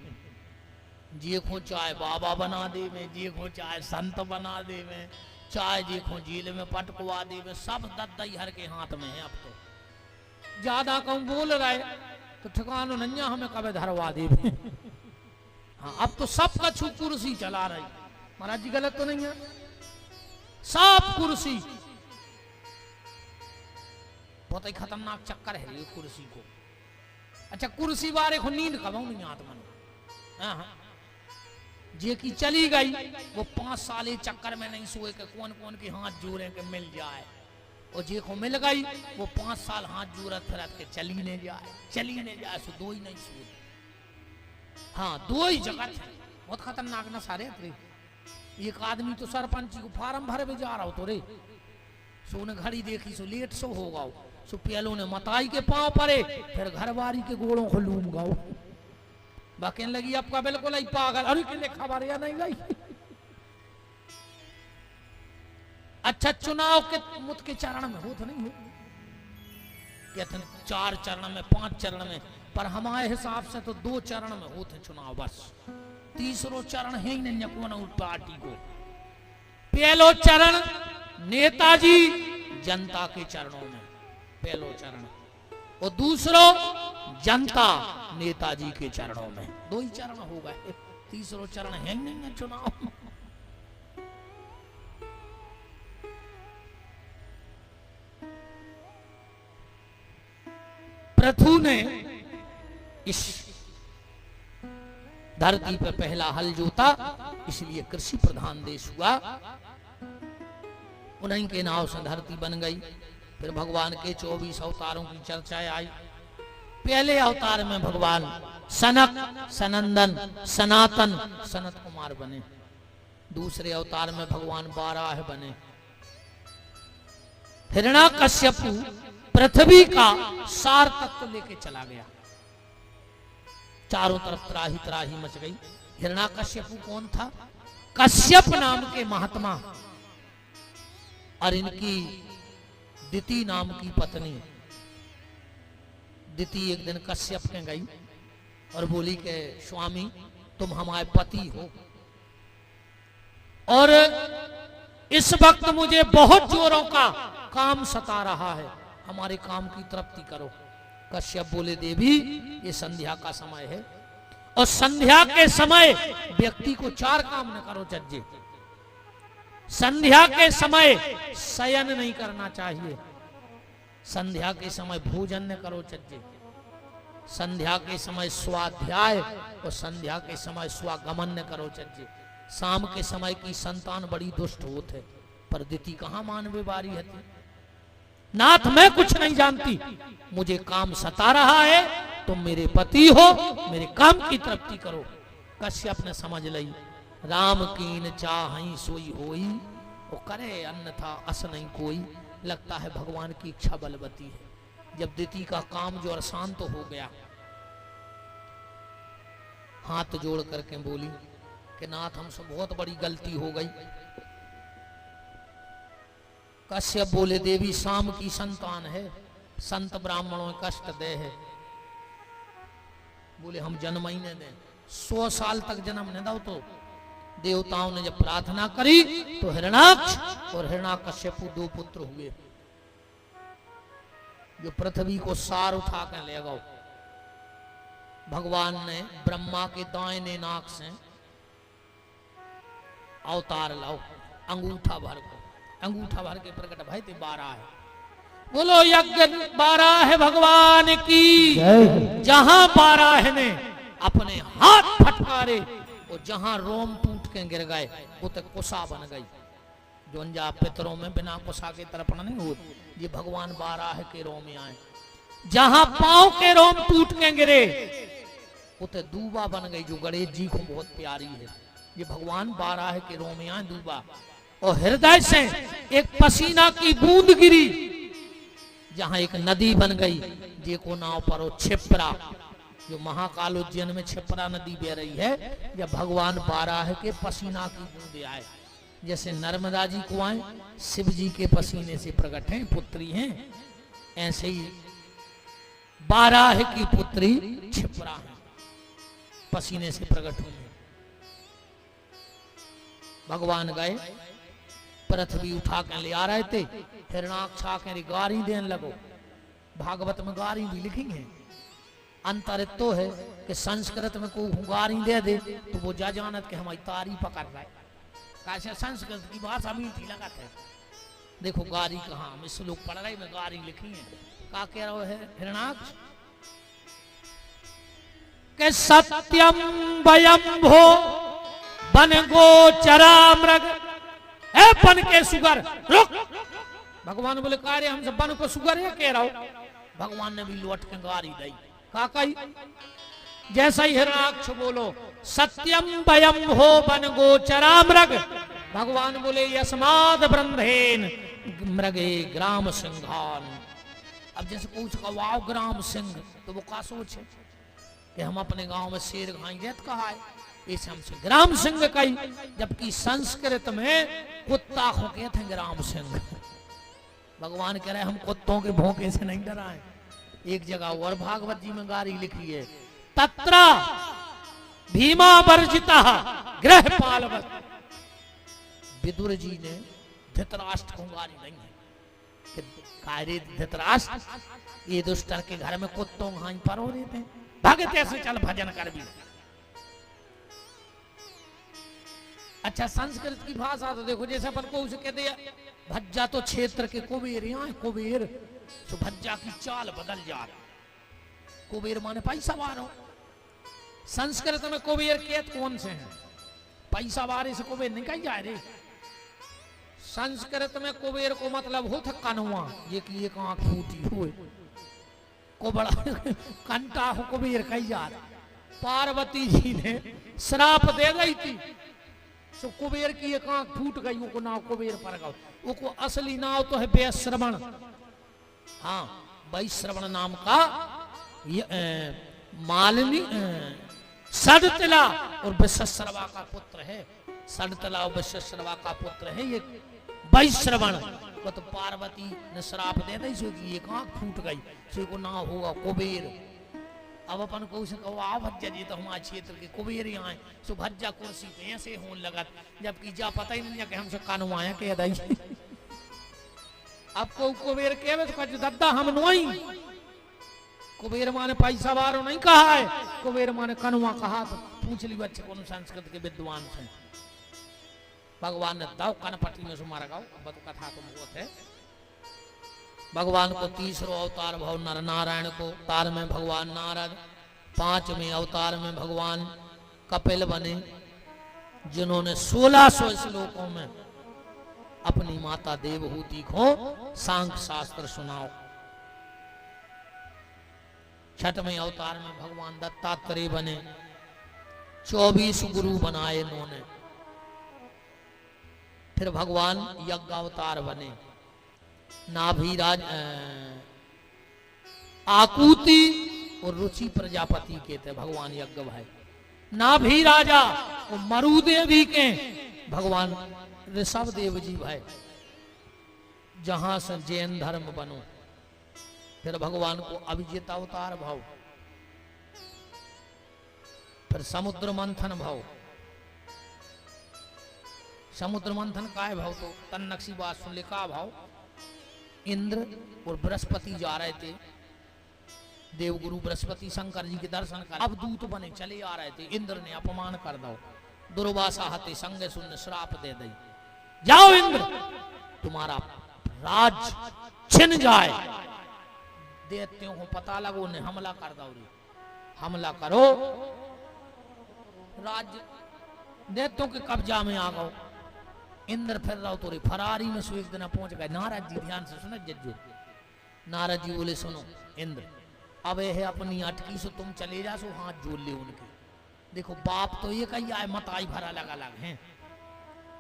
Speaker 1: जी को चाहे बाबा बना देवे, जी को चाहे संत बना देवे, चाहे जी को जेल में पटकवा देवे। सब दद्दई हर के हाथ में है। अब तो ज्यादा कम बोल रहे तो ठिकानो नैया हमें कभी धरवा देवे। हाँ, अब तो सब कछु कुर्सी चला रही। महाराज जी गलत तो नहीं है? सब कुर्सी। बहुत ही खतरनाक चक्कर है ये कुर्सी को। अच्छा, कुर्सी बारे को नींद कबाऊ नहीं आत्मा हाँ। जे की चली गई वो 5 साल चक्कर में नहीं सोए के कौन कौन के हाथ जोड़े के मिल जाए। और जे को मिल गई वो 5 साल हाथ जोड़त फिरत के चली नहीं जाए सो 2 ही नहीं सोए। हाँ, 2 ही जगत है। बहुत खतरनाक ना सारे रे। एक आदमी तो सरपंच को फार्म भरे में जा रहा हो तो रे सो ने घड़ी देखी सो लेट सो होगा। सो पहलों ने मताई के पांव पड़े, फिर घरवारी के गोड़ों को लूम गाओ। बाकी लगी आपका बिल्कुल ही पागल। अरे के खबर या नहीं गई। अच्छा, चुनाव के मुद के चरण में हो तो नहीं हो? कहते 4 चरण में 5 चरण में, पर हमारे हिसाब से तो 2 चरण में होते चुनाव बस। तीसरो चरण है ही नहीं कौन पार्टी को। पहलो चरण नेताजी जनता के चरणों में, पहलो चरण। और दूसरो जनता नेताजी के चरणों में। 2 ही चरण हो गए। तीसरो चरण है ही नहीं है चुनाव। पृथु ने इस धरती पर पहला हल जोता, इसलिए कृषि प्रधान देश हुआ। उन्हीं के नाव से धरती बन गई। फिर भगवान के 24 अवतारों की चर्चा आई। पहले अवतार में भगवान सनक, सनंदन, सनातन, सनत कुमार बने। दूसरे अवतार में भगवान बाराह बने। हिरण्याकश्यपु पृथ्वी का सार तत्व लेके चला गया। चारों तरफ त्राही त्राही मच गई। हिरण्याकश्यपु कौन था? कश्यप नाम के महात्मा और इनकी दिति नाम की पत्नी। दिति एक दिन कश्यप के गई और बोली के स्वामी तुम हमारे पति हो और इस वक्त मुझे बहुत जोरों का काम सता रहा है। हमारे काम की तृप्ति करो। कश्यप बोले देवी ये संध्या का समय है, और संध्या के समय व्यक्ति को 4 काम न करो चज्जे। संध्या के समय शयन नहीं करना चाहिए, संध्या के समय भोजन न करो चज्जे, संध्या के समय स्वाध्याय और संध्या के समय स्वागमन न करो चज्जे। शाम के समय की संतान बड़ी दुष्ट होत है, पर दिति कहाँ मानवे बारी है। नाथ मैं कुछ नहीं जानती, मुझे काम सता रहा है, तुम मेरे पति हो, मेरे काम की तृप्ति करो। कश्यप ने समझ लई, राम कीन चाहई सोई होई, वो करे अन्यथा अस नहीं कोई। लगता है भगवान की इच्छा बलवती है। जब दिति का काम जो शांत तो हो गया, हाथ जोड़ करके बोली कि नाथ हमसे बहुत बड़ी गलती हो गई। कश्यप बोले देवी शाम की संतान है, संत ब्राह्मणों में कष्ट दे है। बोले हम जन्म ही न दें, 100 साल तक जन्म न दो। तो देवताओं ने जब प्रार्थना करी तो हिरणाक्ष और हिरण्याकश्यपु 2 पुत्र हुए, जो पृथ्वी को सार उठा कर ले गए। भगवान ने ब्रह्मा के दाहिने नाक से अवतार लाओ, अंगूठा भर को, अंगूठा भर के प्रकट भाई ते 12 है। बोलो यज्ञ 12 है भगवान की। जहां 12 ने अपने हाथ फटकारे और जहां रोम टूट के गिर गए वो तक कुसा बन गई। जो अंजा पितरों में बिना कुसा के तर्पण नहीं होती, ये भगवान 12 के रोम में आए। जहां पांव के रोम टूट के गिरे उते दूबा बन गई, जो गणेश जी को बहुत प्यारी है। ये भगवान 12 के रोम में आए दूबा। और हृदय से एक पसीना की बूंद गिरी, जहां एक नदी बन गई, जे को नाव पर छिपरा, जो महाकाल उज्जैन में छिपरा नदी बह रही है। जब भगवान 12 के पसीना की बूंदे आए, जैसे नर्मदा जी को आए, शिव जी के पसीने से प्रकट हैं, पुत्री हैं, ऐसे ही 12 की पुत्री छिपरा है, पसीने से प्रकट हुई है। भगवान गए, पृथ्वी उठा कर ले आ रहे थे, हिरणाक्ष के गारी देने लगो। भागवत में गारी भी लिखी है। अंतर तो है कि संस्कृत में कोई गारी दे दे तो वो जा जानत के हमारी तारी पकड़ रहा है, कैसे संस्कृत की भाषा मीठी लगत है। देखो गारी कहाँ, हम इस लोग पढ़ रहे में गारी लिखी है। का कह रहा है हिरणाक्ष के सत्यम वयम भो बन गोचरा मृग। ए बन के सुगर रुक। भगवान बोले कार्य हमसे बन को सुगर है कह रहा हो। भगवान ने भी लौट के गारी दी। का कही जैसा ही हिरणाक्ष बोलो सत्यम वयम हो बन गोचरा मृग। भगवान बोले यस्माद ब्रह्मेन मृगे ग्राम सिंहान। अब जैसे पूछ का वाव ग्राम सिंह, तो वो का सोच है कि हम अपने गांव में शेर घाई रेत कहा है, इसे हमसे ग्राम सिंह कही, जबकि संस्कृत में कुत्ता को कहते हैं ग्राम सिंह। भगवान कह रहे हम कुत्तों के भौंके से नहीं डराए। एक जगह और भागवत जी में गारी लिखी है, तत्रा भीमा वर्जिता गृहपालवत। विदुर जी ने धृतराष्ट्र को गारी नहीं है कि कार्य धृतराष्ट्र ये दुष्टर के घर में कुत्तों घाई पर हो देते हैं, भगते से चल भजन कर भी। अच्छा संस्कृत की भाषा तो देखो, जैसे अपन को उसे कहते हैं भज्जा, तो क्षेत्र के कुबेर, यहाँ कुबेर तो भज्जा की चाल बदल जा। कुबेर माने पैसा वारो। संस्कृत में कुबेर केत कौन से हैं? पैसा वारे से कुबेर नहीं कही जाए रे। संस्कृत में कुबेर को मतलब हो था कनवा, ये कि एक आंख फूटी हुए को बड़ा कंटा हो कुबेर कही जा रहा। पार्वती जी ने श्राप दे गई थी, तो कुबेर की एक आंख फूट गई, वो नाव कुबेर पर गया। वो को असली नाव तो है वैश्रवण। हाँ, वैश्रवण नाम का मालिनी सडतला और विश्वश्रवा का पुत्र है। सडतला और विश्वश्रवा का पुत्र है ये वैश्रवण। तो पार्वती ने श्राप दे दी, सो की एक आंख फूट गई, सो को नाम होगा कुबेर। अब अपन को उसे कहो आ भज्जा जी तो हमारे क्षेत्र के कुबेर ही आए, सो भज्जा कुर्सी पे ऐसे होने लगा, जबकि जा पता ही नहीं है कि हमसे कानवाया कह दी। अब को कुबेर केवे तो कह दद्दा हम नोई। कुबेर माने पैसा वारो नहीं कहा है, कुबेर माने कनुआ कहा। तो पूछ ली बच्चे कौन संस्कृत के विद्वान से। भगवान ने दाव कनपट्टी में सुमारा गाओ। अब तो कथा तो बहुत है। भगवान को तीसरो अवतार भाव नर नारायण को अवतार में भगवान नारद, 5वें अवतार में भगवान कपिल बने, जिन्होंने 1600 श्लोकों में अपनी माता देवहूति को सांख्य शास्त्र सुनाओ। 6वें अवतार में भगवान दत्तात्रेय बने, 24 गुरु बनाए इन्होंने। फिर भगवान यज्ञ अवतार बने, नाभिराज आकुति और रुचि प्रजापति के थे भगवान यज्ञ भाई। नाभि राजा और मरुदेवी के भगवान ऋषभ देव जी भाई, जहां से जैन धर्म बनो। फिर भगवान को अभिजित अवतार भाव, फिर समुद्र मंथन भाव। समुद्र मंथन का है भाव तो तन्नक्षी बात सुन ले का भाव। इंद्र और बृहस्पति जा रहे थे, देवगुरु बृहस्पति शंकर जी के दर्शन कर, अब दूत बने चले आ रहे थे। इंद्र ने अपमान कर दो, दुर्वासा हते संगे सुन श्राप दे दई, जाओ इंद्र तुम्हारा राज छिन जाए। दैत्यों को पता लगो ने हमला कर दो, हमला करो, राज्य दैत्यों के कब्जा में आ गओ। इंद्र फिर रहो तोरे फरारी में सो एक दिन पहुंच गए। नारद जी ध्यान से सुनो जज्जो। नारद जी बोले सुनो इंद्र, अब यह अपनी अटकी से तुम चले जा, सो हाथ जोड़ ले उनके। देखो बाप तो ये कही आए, मताई भर अलग अलग हैं।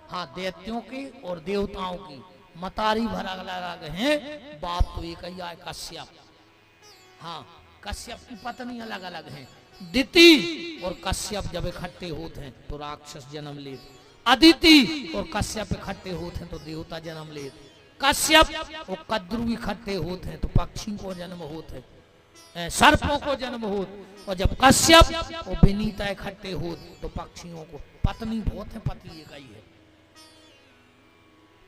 Speaker 1: हाँ दैत्यों की और देवताओं की मतारी भर अलग अलग हैं, बाप तो ये कही आए कश्यप। हाँ कश्यप की पत्नी अलग अलग हैं। दिति और कश्यप जब इकट्ठे होते हैं तो राक्षस जन्म ले, अदिति और कश्यप इकट्ठे होते हैं तो देवता जन्म ले, कश्यप और कद्रु इकट्ठे होते हैं तो पक्षी को जन्म होते हैं, सर्पों को जन्म होते। और जब कश्यप और विनीता इकट्ठे होते तो पक्षियों को पत्नी बहुत है, पति एक ही है।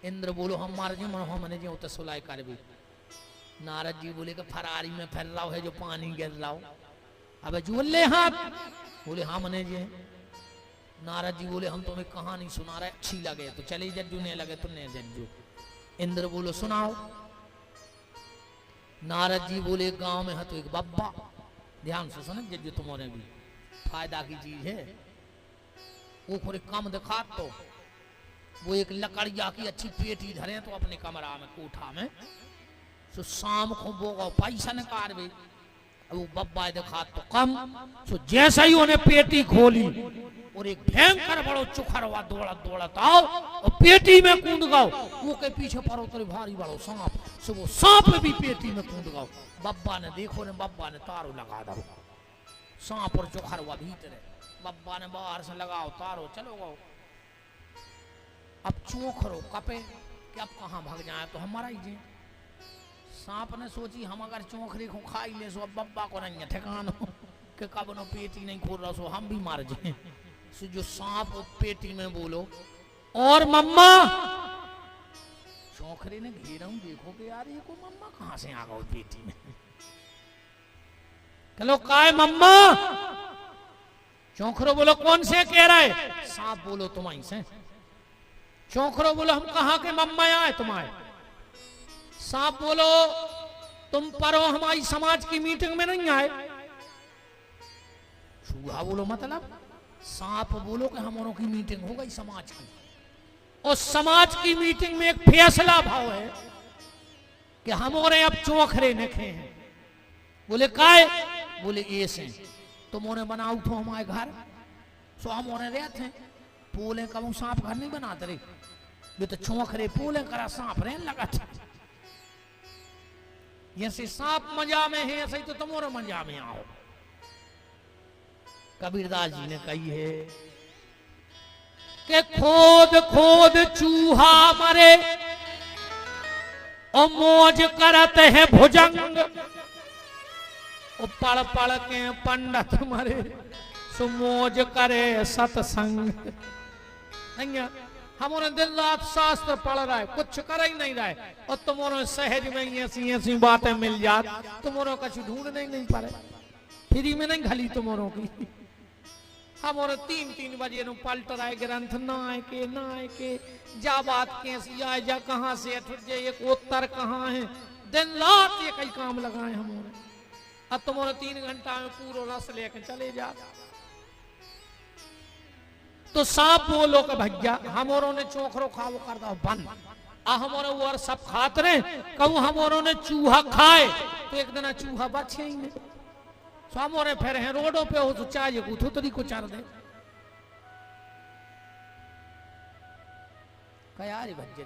Speaker 1: इंद्र बोलो हम मार जी मनो हमने जी तो सुलाई कर भी। नारद जी बोले कि फरारी में फिर रहा है जो पानी गिर रहा हो। अब जोड़ ले हाथ, बोले हाँ मने जी। नारद जी बोले हम तुम्हें कहानी सुना रहे, अच्छी लगे तो चले जज्जू, नहीं लगे तो नहीं जज्जू। इंद्र बोलो सुनाओ। नारद जी बोले गांव में है तो एक बब्बा, ध्यान से सुनो जज्जू तुम्हारे भी फायदा की चीज है। वो थोड़े कम दिखा तो वो एक लकड़िया की अच्छी पेटी धरे तो अपने कमरा में कोठा में, सो शाम को वो पैसा निकाल भी। वो बब्बा दिखा तो कम, सो जैसा ही उन्हें पेटी खोली और एक भयंकर बड़ो चुखरवा दौड़ा दौड़ता आओ और पेटी में कूद गाओ। वो के पीछे पड़ो तो भारी बड़ो सांप, सो वो सांप भी पेटी में कूद गाओ। बब्बा ने देखो ने बब्बा ने तारो लगा दो, सांप और चुखरवा भीतर। बब्बा ने बाहर से लगाओ तारो, चलो गाओ। अब चोखरो कपे कि अब कहाँ भाग जाए तो हमारा ही जी। सांप ने सोची हम अगर चोखरी को खाई ले सो अब बब्बा को नहीं ठिकाना कि कब नो पेटी नहीं खोल रहा सो हम भी मार जाए। सो जो सांप पेटी में बोलो और मम्मा, चोखरी ने घेरा हूं देखो कि यार ये को मम्मा कहां से आ गई पेटी में। चलो काय मम्मा, चोखरो बोलो कौन से कह रहा है। सांप बोलो तुम्हारी से। चोखरो बोलो हम कहां के मम्मा आए तुम्हारे। सांप बोलो तुम परो हमारी समाज की मीटिंग में नहीं आए। चूहा बोलो मतलब। सांप बोलो कि हमारों की मीटिंग हो गई समाज की, और समाज की मीटिंग में एक फैसला भाव है कि हमारे अब चोखरे नखे हैं। बोले काय, बोले ऐसे तुम उन्हें बनाओ तो हमारे घर, सो हम उन्हें रहते हैं। पोले कब सांप घर नहीं बनाते रे, ये तो चोखरे पोले करा सांप रहने लगा था। जैसे सांप मजा में है ऐसे ही तो तुम और मजा में आओ। कबीरदास जी ने कही है कि खोद खोद चूहा मरे और मौज करत है भुजंग, और पढ़ पढ़ के पंडित मरे सो मौज करे सत्संग। हमारे दिन रात शास्त्र पढ़ रहा है, कुछ कर ही नहीं रहा है, और तुम्हारे सहज में ही ऐसी ऐसी बातें मिल जात, तुम्हारे कुछ ढूंढ नहीं पारे, फ्री में नहीं घली तुम्हारों की। हमारे 3-3 बजे नु पलट रहा है ग्रंथ, ना आए के जा बात कैसी आए, जा कहां से जे एक उत्तर कहां है, दिन रात ये कई काम लगाए हमारे। अब तुम्हारे 3 घंटा में पूरा रस लेके चले जा। तो सांप बोलो कि भैया हमारों ने चोखरो खाओ कर दो बंद, आ हमारे वो सब खाते रहे, कहूँ हमारों ने चूहा खाए तो एक दिन चूहा बचे ही नहीं, सो हमारे फिर हैं रोडों पे हो तो चाहिए कुछ तरी को चार दे कया रे भज्जे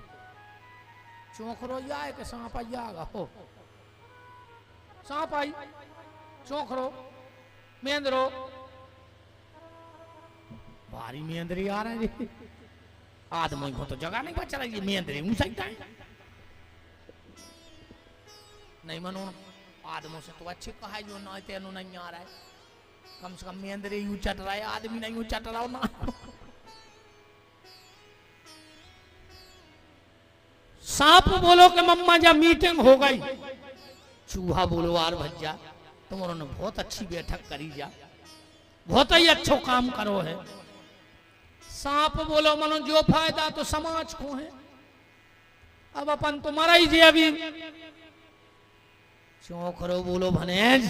Speaker 1: चोखरो आए के सांप आएगा हो, सांप आई चोखरो मेंदरो भारी मेंदरी आ रहे जी, आदमी को तो जगह नहीं बचा रही, मेंदरी ऊंचाई है नहीं मनो, आदमों से तो अच्छे कहा जो ना तेनु नहीं आ रहा है, कम से कम मेंदरी यूं चट रहा है, आदमी नहीं यूं चट रहा हो ना। सांप बोलो कि मम्मा जब मीटिंग हो गई, चूहा बोलो यार भज्जा तुम उन्होंने बहुत अच्छी बैठक करी जा, बहुत ही अच्छा काम करो है। सांप बोलो मनो जो फायदा तो समाज को है, अब अपन तो मरा ही जी अभी। चोखरो बोलो भनेज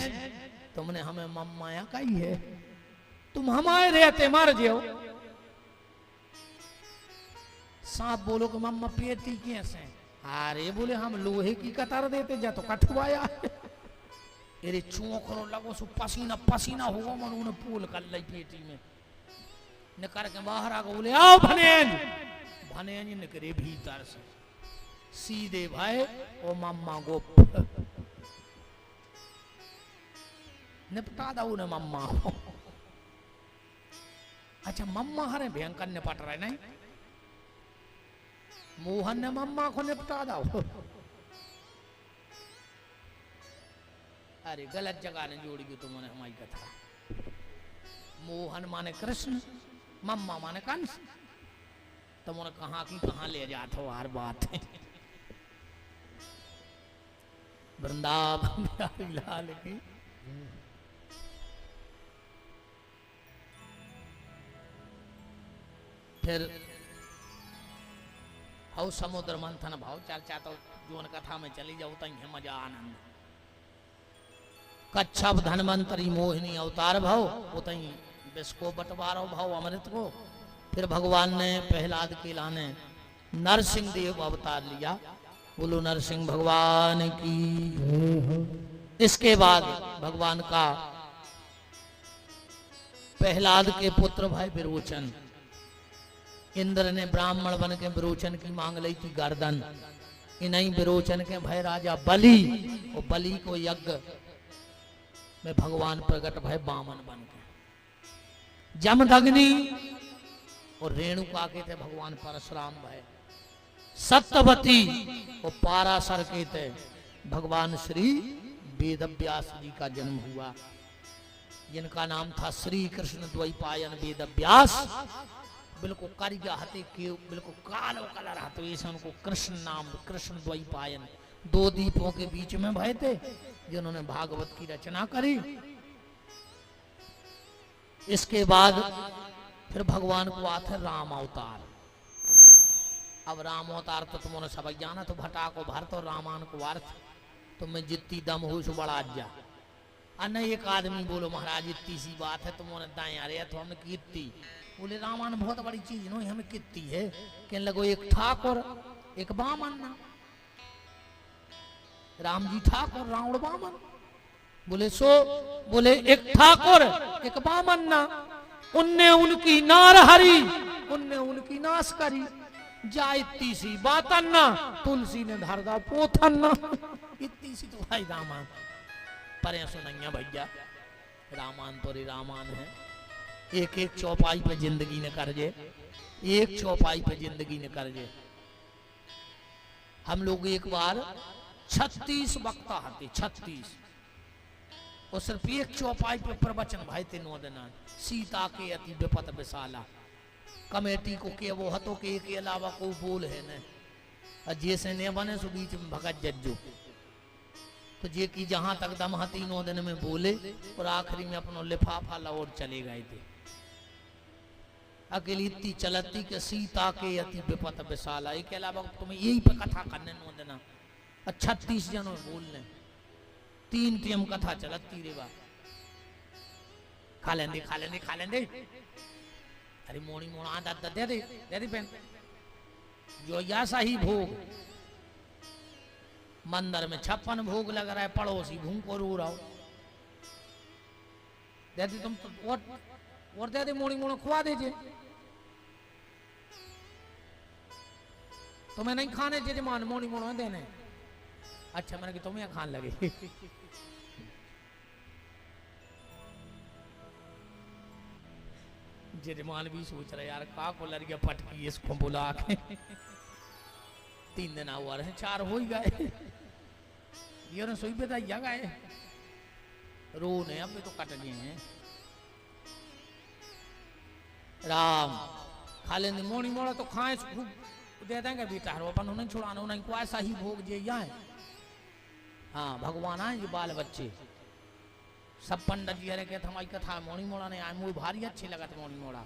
Speaker 1: तुमने हमें मम्माया कही है, तुम हमारे रहते मर जाओ। सांप बोलो कि मम्मा पेटी कैसे, अरे बोले हम लोहे की कतार देते जा तो कठुआया। अरे चोखरो लगो सो पसीना पसीना होगा मन उन्हें पूल कर ली पेटी में, निकर के बाहर आ गए, बोले आओ भनेज, भनेज निकले भीतर से सीधे भाई ओ मम्मा को निपटा दो ने मम्मा को। अच्छा मम्मा हरे भयंकर निपट रहे नहीं, मोहन ने मम्मा को निपटा दो। अरे गलत जगह ने जोड़ी गई तुमने हमारी कथा। मोहन माने कृष्ण, मम्मा माने कंस, तुमने कहां की कहां ले जाते हो हर बात है। वृंदावन बिहारी लाल की। फिर हाउ समुद्र मंथन भाव चर्चा तो जोन कथा में चली जाओ तई है मजा आनंद। कच्छप धनवंतरी मोहिनी अवतार भाव उतई विश्व बंटवारो भाव अमृत को। फिर भगवान ने प्रहलाद के लाने नरसिंह देव अवतार लिया, बोलो नरसिंह भगवान की। इसके बाद भगवान का प्रहलाद के पुत्र भाई विरोचन, इंद्र ने ब्राह्मण बन के विरोचन की मांग ली थी गर्दन, इन्हीं विरोचन के भाई राजा बलि, और बलि को यज्ञ में भगवान प्रकट भय बामन बन के। जमदग्नि और रेणुका के थे भगवान परशुराम भय। सत्यवती और पाराशर के थे भगवान श्री वेदव्यास जी का जन्म हुआ, जिनका नाम था श्री कृष्ण द्वैपायन वेदव्यास। बिल्कुल करिया हते के बिल्कुल कालो कलर हतो, ऐसा उनको कृष्ण नाम कृष्ण द्वैपायन। 2 दीपों के बीच में भय थे जिन्होंने भागवत की रचना करी। इसके बाद फिर भगवान को आते राम अवतार। अब राम अवतार तो तुमने सब जाना, तो भटा को भर तो रामान को अर्थ तुम्हें जितनी दम हो सो बढ़ा जा। अन्य एक आदमी बोलो महाराज इतनी सी बात है, तुमने दाएं आ रहे तो हमने कितनी, बोले रामायण बहुत बड़ी चीज नो, हमें कितनी है। कहने लगो एक ठाकुर एक बामन ना, राम जी ठाकुर रावण बामन। बोले सो, बोले एक ठाकुर एक बामन ना, उनने उनकी नार हरी, उनने उनकी नाश करी। जा इतनी सी बातन ना, तुलसी ने धर दा पोथन ना। इतनी सी तो भाई रामायण परे सुनैया भैया, रामायण तो रामायण है। एक एक चौपाई पे जिंदगी ने कर जे, एक चौपाई पे जिंदगी ने कर जे। हम लोग एक बार 36 वक्ता आते, 36, और सिर्फ एक चौपाई पे प्रवचन भाई थे 9 दिन। सीता के अति विपत विशाला, कमेटी को के वो हतो के अलावा को बोल है न और जैसे ने बने सो बीच में भगत जज्जो तो जे की जहां तक दम तीनों दिन में बोले और आखिरी में अपनो लिफाफा लौट चले गए थे। अकेली इतनी चलती के सीता के अति विपत विशाला के अलावा तुम्हें यही पे कथा करने नो देना 36 जनों बोलने 3 टीम कथा चलती रे बा खा लेंदे अरे मोड़ी मोड़ा आदत दे दे बहन जो यासा ही भोग मंदिर में 56 भोग लग रहा है पड़ोसी भूखो रो रहा हो दे तुम तो और दे मोड़ी मोड़ा खुआ दीजिए तुम्हें नहीं खाने जजमान मोड़ी मोड़ा देने अच्छा मैंने कि तुम्हें खान लगे जजमान भी सोच रहे यार का को लड़ गया पटकी इसको बुला के 3 दिन हुआ रहे 4 हो ही गए ये ना सोई पे जा गए रो ने अब तो कट गए हैं राम खा लेंगे मोड़ी मोड़ा तो खाए खूब दे देंगे बेटा अपन उन्हें छुड़ाना उन्हें को ऐसा ही भोग जे यहाँ हाँ भगवान आए जो बाल बच्चे सब पंडित जी कहते हमारी कथा मोड़ी मोड़ा ने आए मुझे भारी अच्छी लगा था मोड़ी मोड़ा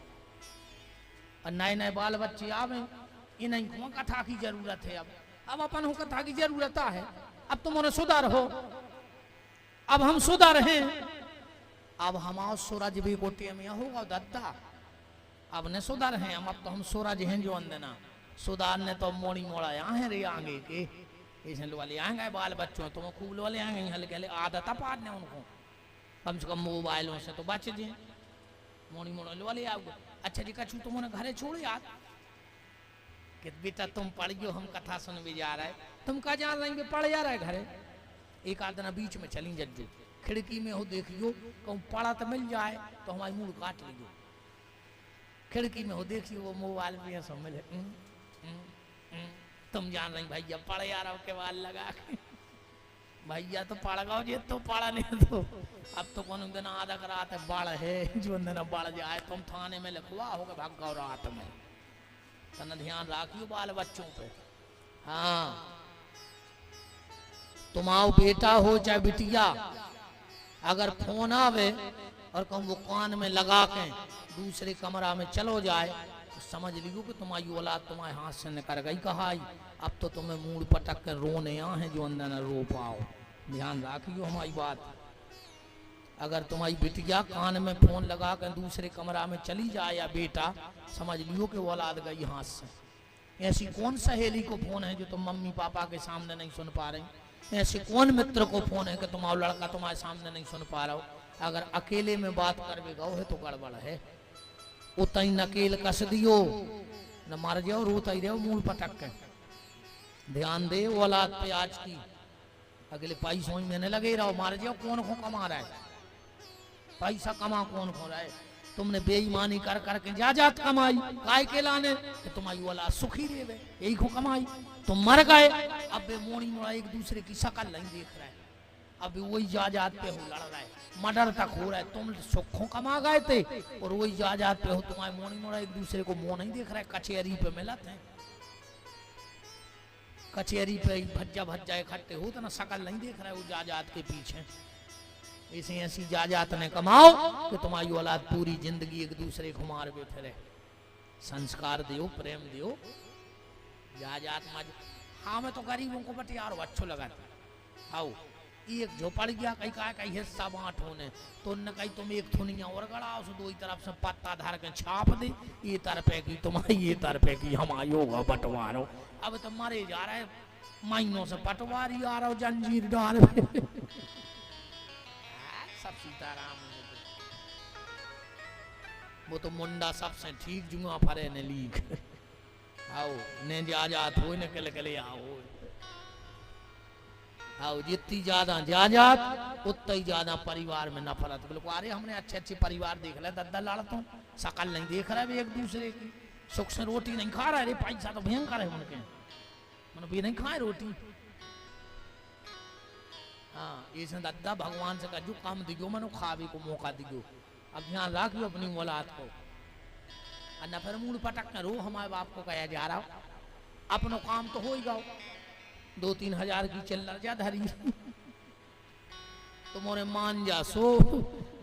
Speaker 1: और नए नए बाल बच्चे आवे इन्हें को कथा की जरूरत है अब अपन को कथा की जरूरत है अब तुम्हारे सुधार हो अब हम सुधार हैं अब हमारा सूरज भी गोटे में होगा दद्दा अब ने सुधार हैं अब तो हम सूरज हैं जो अंदना सुधार ने तो मोड़ी मोड़ा यहाँ है रे आगे के ऐसे वाले आएंगे बाल बच्चों तुम खूब वाले आएंगे हल्के हल्के आदत पाड़ने उनको कम से कम मोबाइलों से तो बच जाए मोड़ी मोड़ी वाले आओगे अच्छा जी कछू तुमने घरे छोड़े यार कि बेटा तुम पढ़ियो हम कथा सुन भी जा रहा है तुम कहा जा रहे पढ़ जा रहा है घरे एक आध दिन बीच में चली जज्जू खिड़की में हो देखियो कहूँ पढ़ा तो मिल जाए तो हमारी मुंह काट लियो खिड़की में हो देखियो वो मोबाइल में सब मिले तुम जान रही भैया पढ़ जा रहा के बाल लगा के भैया तो पढ़ गाओ जी तो पढ़ा नहीं तो अब तो कौन दिन आधा रात बाढ़ है जो दिन बाढ़ जाए तुम थाने में लिखवा होगा भाग गाओ रात में तना ध्यान राखियो बाल बच्चों पे हाँ तुम्हारा बेटा हो चाहे बिटिया अगर फोन आवे और कहूँ वो कान में लगा के दूसरे कमरा में चलो जाए तो समझ लियो कि तुम्हारी औलाद तुम्हारे हाथ से निकल गई कहा अब तो तुम्हें मूड पटक कर रोने यहाँ है जो अंदर न रो पाओ ध्यान रखियो हमारी बात अगर तुम्हारी बिटिया कान में फोन लगा कर दूसरे कमरा में चली जाए या बेटा समझ लियो कि औलाद गई हाथ से ऐसी कौन सहेली को फोन है जो तुम मम्मी पापा के सामने नहीं सुन पा रही ऐसे कौन मित्र को फोन है कि तुम्हारा लड़का तुम्हारे सामने नहीं सुन पा रहा हो अगर अकेले में बात करवे गो है तो गड़बड़ है उतई नकेल कस दियो न मर जाओ रोता ही रहो मूल पटक के ध्यान दे औलाद पे आज की अगले पैसों ही मैंने लगे रहो मार जाओ कौन को कमा रहा है पैसा कमा कौन खो रहा है तुमने बेईमानी कर करके जायदाद कमाई काय के लाने कि तुम्हारी औलाद सुखी रहे यही को कमाई तुम मर गए अब बे मोड़ी मोड़ा एक दूसरे की शकल नहीं देख रहा है अब वही जायदाद पे हो लड़ रहा है मर्डर तक हो रहा है तुम सुखों कमा गए थे और वही जायदाद पे हो तुम्हारे मोड़ी मोड़ा एक दूसरे को मुंह नहीं देख रहा है कचहरी पे मिला थे कचहरी पे भज्जा भज्जा इकट्ठे हो तो ना शकल नहीं देख रहा है वो जायदाद के पीछे ऐसे ऐसी जायदाद ने कमाओ कि तुम्हारी औलाद पूरी जिंदगी एक दूसरे को मार बैठे रहे संस्कार दियो प्रेम दियो जायदाद मज हाँ मैं तो गरीबों को बट यार अच्छो लगा आओ एक झोपड़ गया कहीं का कहीं हिस्सा बांट होने तो न कहीं तुम एक थुनिया और गड़ाओ सो दो तरफ से पत्ता धर के छाप दे ये तरफे की तुम्हारी ये तरफे की हमारी होगा बंटवारो अब तो मरे जा रहा है महीनों से पटवारी आ रहा हो जंजीर डाल सब सीताराम वो तो मुंडा सबसे ठीक जुआ फरे ने लीक आओ ने जात हो न कल कले आओ आओ जितनी ज्यादा जायदाद उतना ही ज्यादा परिवार में नफरत बिल्कुल अरे हमने अच्छे अच्छे परिवार देख लिया दद्दा लड़ता हूँ शकल नहीं देख रहा है एक दूसरे की सुख से रोटी नहीं खा रहा है पैसा तो भयंकर है उनके मन भी नहीं खाए रोटी हाँ ऐसे दद्दा भगवान से कहा जो काम दिगो मनो खावे को मौका दिगो अब ध्यान रखियो अपनी औलाद को और न फिर मूड पटक न रो हमारे बाप को कहा जा रहा हो, अपनो काम तो हो ही गाओ, 2-3 हजार की चिल्लर जा धरी तुम्हारे मान जा सो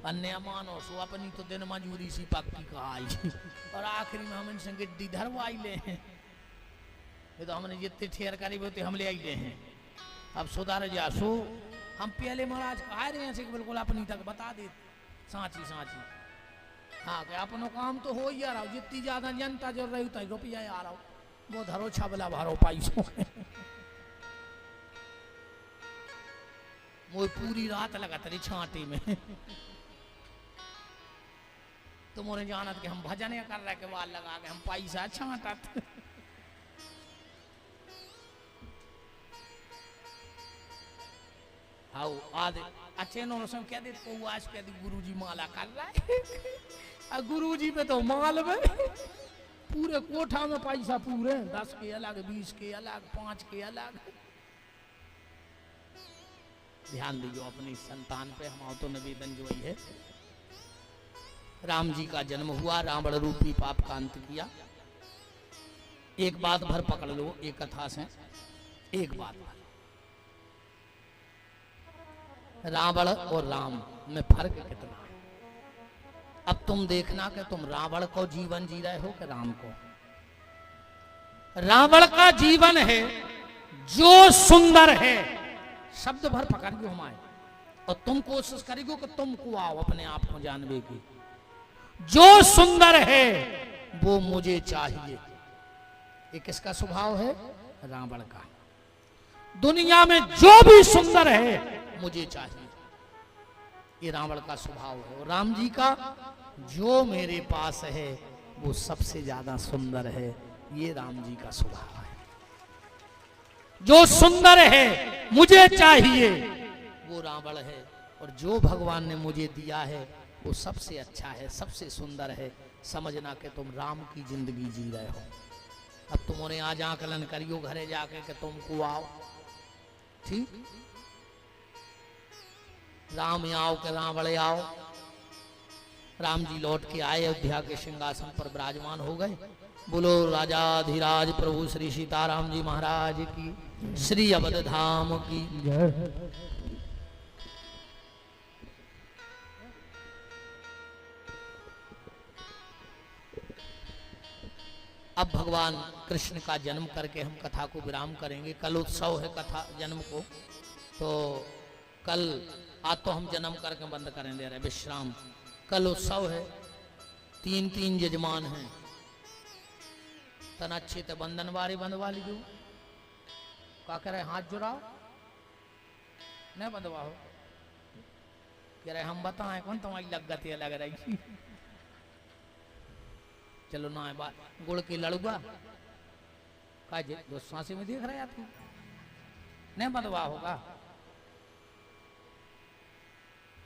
Speaker 1: अन्य मानो सो, अपनी तो दिन मजूरी सी पक्की कहाई और आखिरी में हम इनसे गिड्डी धरवाई ले हैं, ये तो हमने जितने ठेर करी होते हम ले आई ले हैं, अब सुधार जा सो। हम पहले महाराज कहा रहे हैं कि बिल्कुल अपनी तक बता दे सांची सांची, हाँ कि अपनो काम तो हो ही आ रहा हो, जितनी ज्यादा जनता जो रही उतना रुपया आ रहा हो, वो धरो छबला भरो पैसों वो पूरी रात लगा तेरी छांटी में तुमने जानत कि हम भजन कर रहे के वाल लगा के हम पैसा छांटत आओ आदे अच्छे नो सब कह दे को आज कह दे गुरुजी माला कर रहा है गुरुजी पे तो माल में पूरे कोठा में पैसा पूरे 10 के अलग 20 के अलग 5 के अलग। ध्यान दीजिए अपनी संतान पे, हम तो निवेदन जो ही है, राम जी का जन्म हुआ, रावण रूपी पाप का अंत किया। एक बात भर पकड़ लो एक कथा से, एक बात भर, रावण और राम में फर्क कितना है। अब तुम देखना कि तुम रावण को जीवन जी रहे हो कि राम को। रावण का जीवन है जो सुंदर है, शब्द भर पकड़ियो हमारे, और तुम कोशिश करेगो कि तुमको आओ अपने आप को जानवे की। जो सुंदर है वो मुझे चाहिए, ये किसका स्वभाव है? रावण का। दुनिया में जो भी सुंदर है मुझे चाहिए, ये रावण का स्वभाव है। और राम जी का जो मेरे पास है वो सबसे ज्यादा सुंदर है, ये राम जी का स्वभाव है। जो सुंदर है मुझे चाहिए वो रावण है, और जो भगवान ने मुझे दिया है वो सबसे अच्छा है, सबसे सुंदर है। समझना कि तुम राम की जिंदगी जी रहे हो। अब तुमने आज आकलन करियो घरे जाके कि तुमको आओ, ठीक, राम आओ के रावण आओ। राम जी लौट के आए, अयोध्या के सिंहासन पर विराजमान हो गए। बोलो राजाधिराज प्रभु श्री सीताराम जी महाराज की, श्री अवध धाम की। अब भगवान कृष्ण का जन्म करके हम कथा को विराम करेंगे। कल उत्सव है कथा जन्म को, तो कल आज तो हम जन्म करके बंद करें दे रहे विश्राम। कल उत्सव है, 3 यजमान हैं, तना अच्छे ते बंधन वारी बंधवा लीजो। क्या कह रहे हाथ जुड़ाओ, नहीं बंधवा हो, कह रहे हम बताएं कौन तुम्हारी लगती लग रही चलो ना बात गुड़ की लड़ुआ का दो सांसी में देख रहे आती नहीं बंधवा होगा।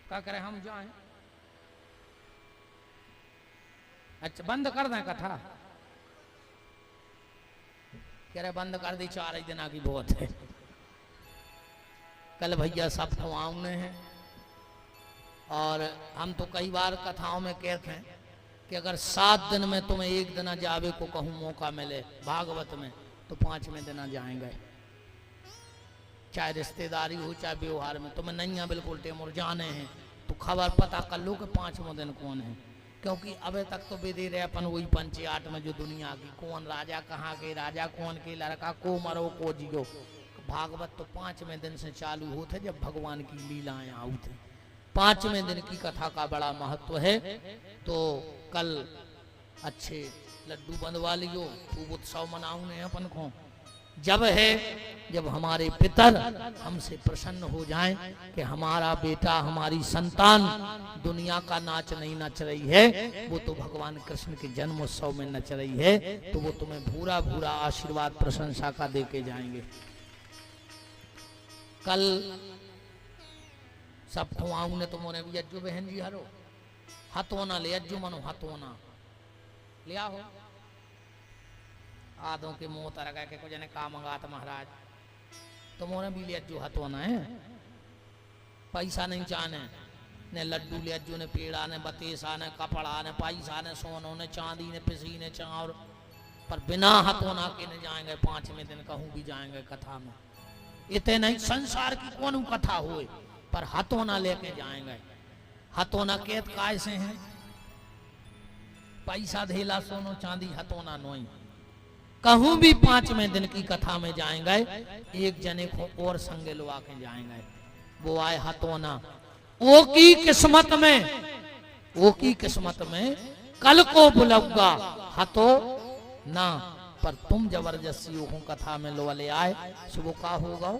Speaker 1: क्या करे हम जाएं, अच्छा बंद कर दें कथा, कह रहे बंद कर दी, 4 दिन की बहुत है। कल भैया सब फवाने हैं, और हम तो कई बार कथाओं में कहते हैं कि अगर 7 दिन में तुम्हें एक दिन जावे को कहूँ मौका मिले भागवत में, तो 5वें दिन जाएंगे। चाहे रिश्तेदारी हो चाहे व्यवहार में, तुम्हें नहीं है बिल्कुल टेमोर जाने हैं तो खबर पता कर लो कि 5वें दिन कौन है। क्योंकि अबे तक तो बेदे रहे अपन वही पंचायत में जो दुनिया की, कौन राजा कहाँ के राजा, कौन के लड़का, को मरो को जियो। भागवत तो 5वें दिन से चालू होते जब भगवान की लीलाएं आउते। 5वें दिन की कथा का बड़ा महत्व है। तो कल अच्छे लड्डू बंधवा लियो, खूब उत्सव मनाऊंगे अपन को। जब है जब हमारे पितर हमसे प्रसन्न हो जाएं कि हमारा बेटा हमारी संतान दुनिया का नाच नहीं नच रही है, वो तो भगवान कृष्ण के जन्मोत्सव में नच रही है, तो वो तुम्हें भूरा भूरा आशीर्वाद प्रशंसा का दे के जाएंगे। कल सब खुआऊ ने तुमने भी अज्जू बहन जी हरो हथोना ले, अज्जू मनो हथोना ले आओ। आदों के मुंह तरह के कुछ ने का मंगाता महाराज, तुमने भी ले अज्जू हथोना है, पैसा नहीं चाहने ने लड्डू ले अज्जू ने पेड़ा ने बतेसा ने कपड़ा ने पैसा ने सोनो ने चांदी ने पिसी ने चावर, पर बिना हथोना के न जाएंगे 5वें दिन कहूँ भी जाएंगे कथा में। इतने नहीं संसार की कौन कथा हुए पर हथोना लेके जाएंगे। हथोना केत काय से हैं, पैसा धेला सोनो चांदी हथोना नोई। कहूं भी 5वें दिन की कथा में जाएंगे, एक जने को और संगे लुआ के जाएंगे, वो आए हथोना। ओ की किस्मत में कल को बुलाऊंगा हतो ना, पर तुम जबरदस्ती वो कथा में लो ले आए सुबह का होगा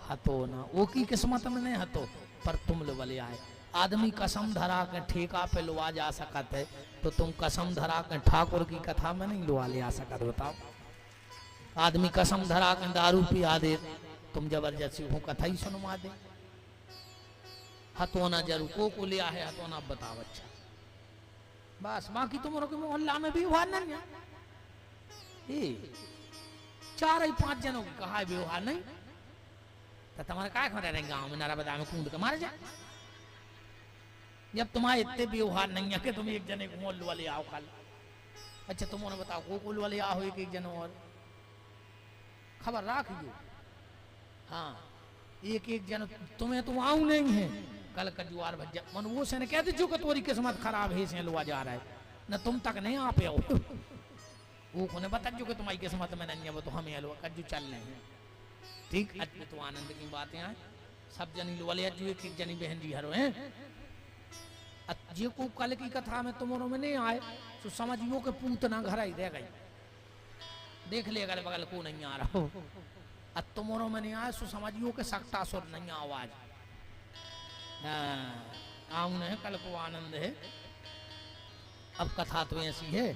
Speaker 1: हतो ना। वो की किस्मत में नहीं हतो, पर तुम लो ले आए। आदमी कसम धरा के ठेका पे लुआ जा सकत है, तो तुम कसम धरा के ठाकुर की कथा में नहीं लुआ ले आ सकत। बताओ, आदमी कसम धरा के दारू पिया दे, तुम जबरदस्ती वो कथा ही सुनवा दे। हतोना जरूर को लिया है हतोना, बताओ। अच्छा बस बाकी तुम के मोहल्ला में भी व्यवहार नहीं है। 4-5 जनों को कहा व्यवहार नहीं, तो तुम्हारे काय खबर रहे गांव में नाराबदा में कूद के मारे जाए। जब तुम्हारे इतने व्यवहार नहीं है कि तुम एक जने को मोल वाले आओ कल। अच्छा तुमने बताओ गोकुल वाले आओ एक जन और खबर रखियो। हाँ एक जन तुम्हें तो आऊ नहीं है कल कजुआर भज्जा मन वो से ने कहते जो कि तोरी किस्मत खराब है से लुआ जा रहा है न तुम तक नहीं आ पे हो। वो को ने बता जो कि तुम्हारी किस्मत में नहीं है, वो तो हम ये लुआ कजू चल रहे हैं। ठीक आज तो आनंद की बातें हैं। सब जनी लुआ ले जो एक जनी बहन जी हरो हैं। जे को कल की कथा में तुम्हारों में नहीं आए तो समझियो के पूतना घर ही रह गई। देख ले अगल बगल को नहीं आ रहा हो, तुम्हारों में नहीं आए तो समझियो के सकता सुर नहीं आवाज। आऊन है कल को आनंद है। अब कथा तो ऐसी है,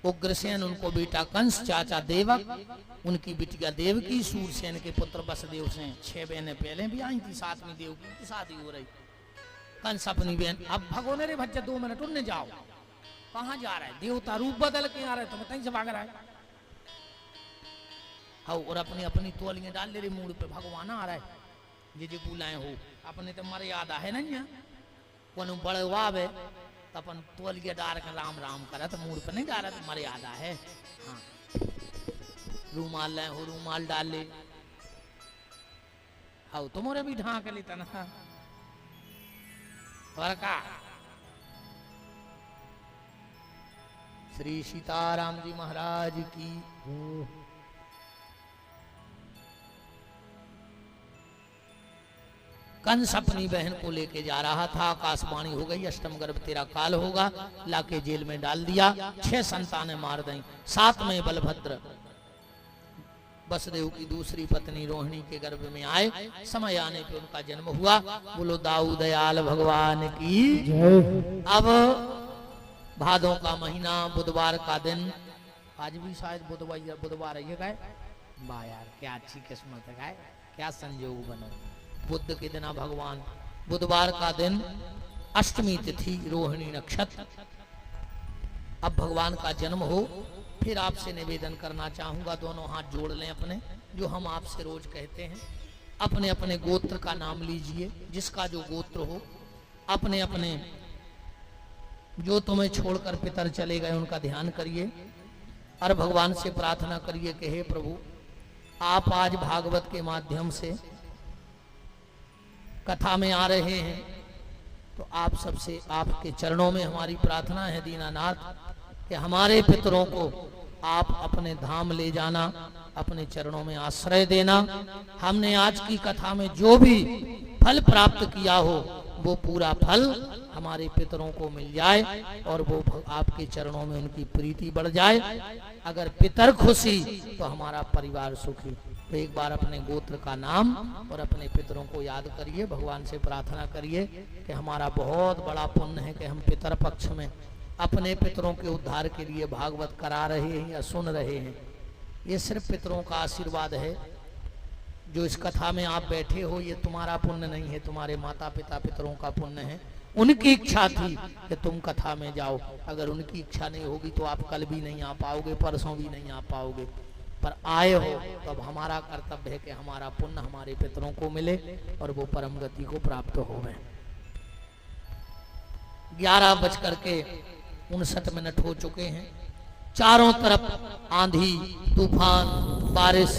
Speaker 1: उग्रसेन उनको बेटा कंस, चाचा देवक, उनकी बिटिया देवकी, सूरसेन के पुत्र वसुदेव से 6 बहनें पहले भी आई थी, 7वीं देवकी की शादी हो रही। कंस अपनी बहन अब भगोने रे भज्जा 2 मिनट उन्हें जाओ, कहाँ जा रहा है देवता रूप बदल के आ रहा है, तुम्हें कहीं से भाग रहा है। हाँ और अपनी अपनी तोलियां डाल ले रही मूड पे, भगवान आ रहा है जे बुलाए हो। अपने तो मर्यादा है नहीं, कौन बड़े वावे तो अपन तोलिया डाल के राम राम करे तो मूड पे नहीं डाला तो मर्यादा है। हाँ रूमाल ले हो रूमाल डाल ले, हाँ तुम्हारे भी ढांक लेता ना और का। श्री सीताराम जी महाराज की। कंस अपनी बहन को लेके जा रहा था, आकाशवाणी हो गई अष्टम गर्भ तेरा काल होगा, लाके जेल में डाल दिया। 6 संतानें मार दी। 7 में बलभद्र वसुदेव की दूसरी पत्नी रोहिणी के गर्भ में आए। समय आने पे उनका जन्म हुआ। बोलो दाऊ दयाल भगवान की। अब भादों का महीना, बुधवार का दिन, आज भी शायद बुधवार है ये वाह यार क्या अच्छी किस्मत है, क्या संयोग बनो। बुध के दिन भगवान, बुधवार का दिन, अष्टमी तिथि, रोहिणी नक्षत्र। अब भगवान का जन्म हो। फिर आपसे निवेदन करना चाहूंगा, दोनों हाथ जोड़ लें अपने, जो हम आपसे रोज कहते हैं। अपने अपने गोत्र का नाम लीजिए, जिसका जो गोत्र हो। अपने अपने जो तुम्हें छोड़कर पितर चले गए उनका ध्यान करिए और भगवान से प्रार्थना करिए कि हे प्रभु, आप आज भागवत के माध्यम से कथा में आ रहे हैं, तो आप सबसे आपके चरणों में हमारी प्रार्थना है दीनानाथ कि हमारे पितरों को आप अपने धाम ले जाना, अपने चरणों में आश्रय देना। हमने आज की कथा में जो भी फल प्राप्त किया हो वो पूरा फल हमारे पितरों को मिल जाए और वो आपके चरणों में उनकी प्रीति बढ़ जाए। अगर पितर खुशी तो हमारा परिवार सुखी। तो एक बार अपने गोत्र का नाम और अपने पितरों को याद करिए, भगवान से प्रार्थना करिए कि हमारा बहुत बड़ा पुण्य है कि हम पितर पक्ष में अपने पितरों के उद्धार के लिए भागवत करा रहे हैं या सुन रहे हैं। ये सिर्फ पितरों का आशीर्वाद है। जो इस कथा में आप बैठे हो ये तुम्हारा पुण्य नहीं है, तुम्हारे माता पिता पितरों का पुण्य है। उनकी इच्छा थी कि तुम कथा में जाओ, अगर उनकी इच्छा नहीं होगी तो आप कल भी नहीं आ पाओगे, परसों भी नहीं आ पाओगे, पर आए हो तो अब हमारा कर्तव्य है कि हमारा पुण्य हमारे पितरों को मिले और वो परम गति को प्राप्त हो गए। 11:59 हो चुके हैं। चारों तरफ आंधी, तूफान, बारिश,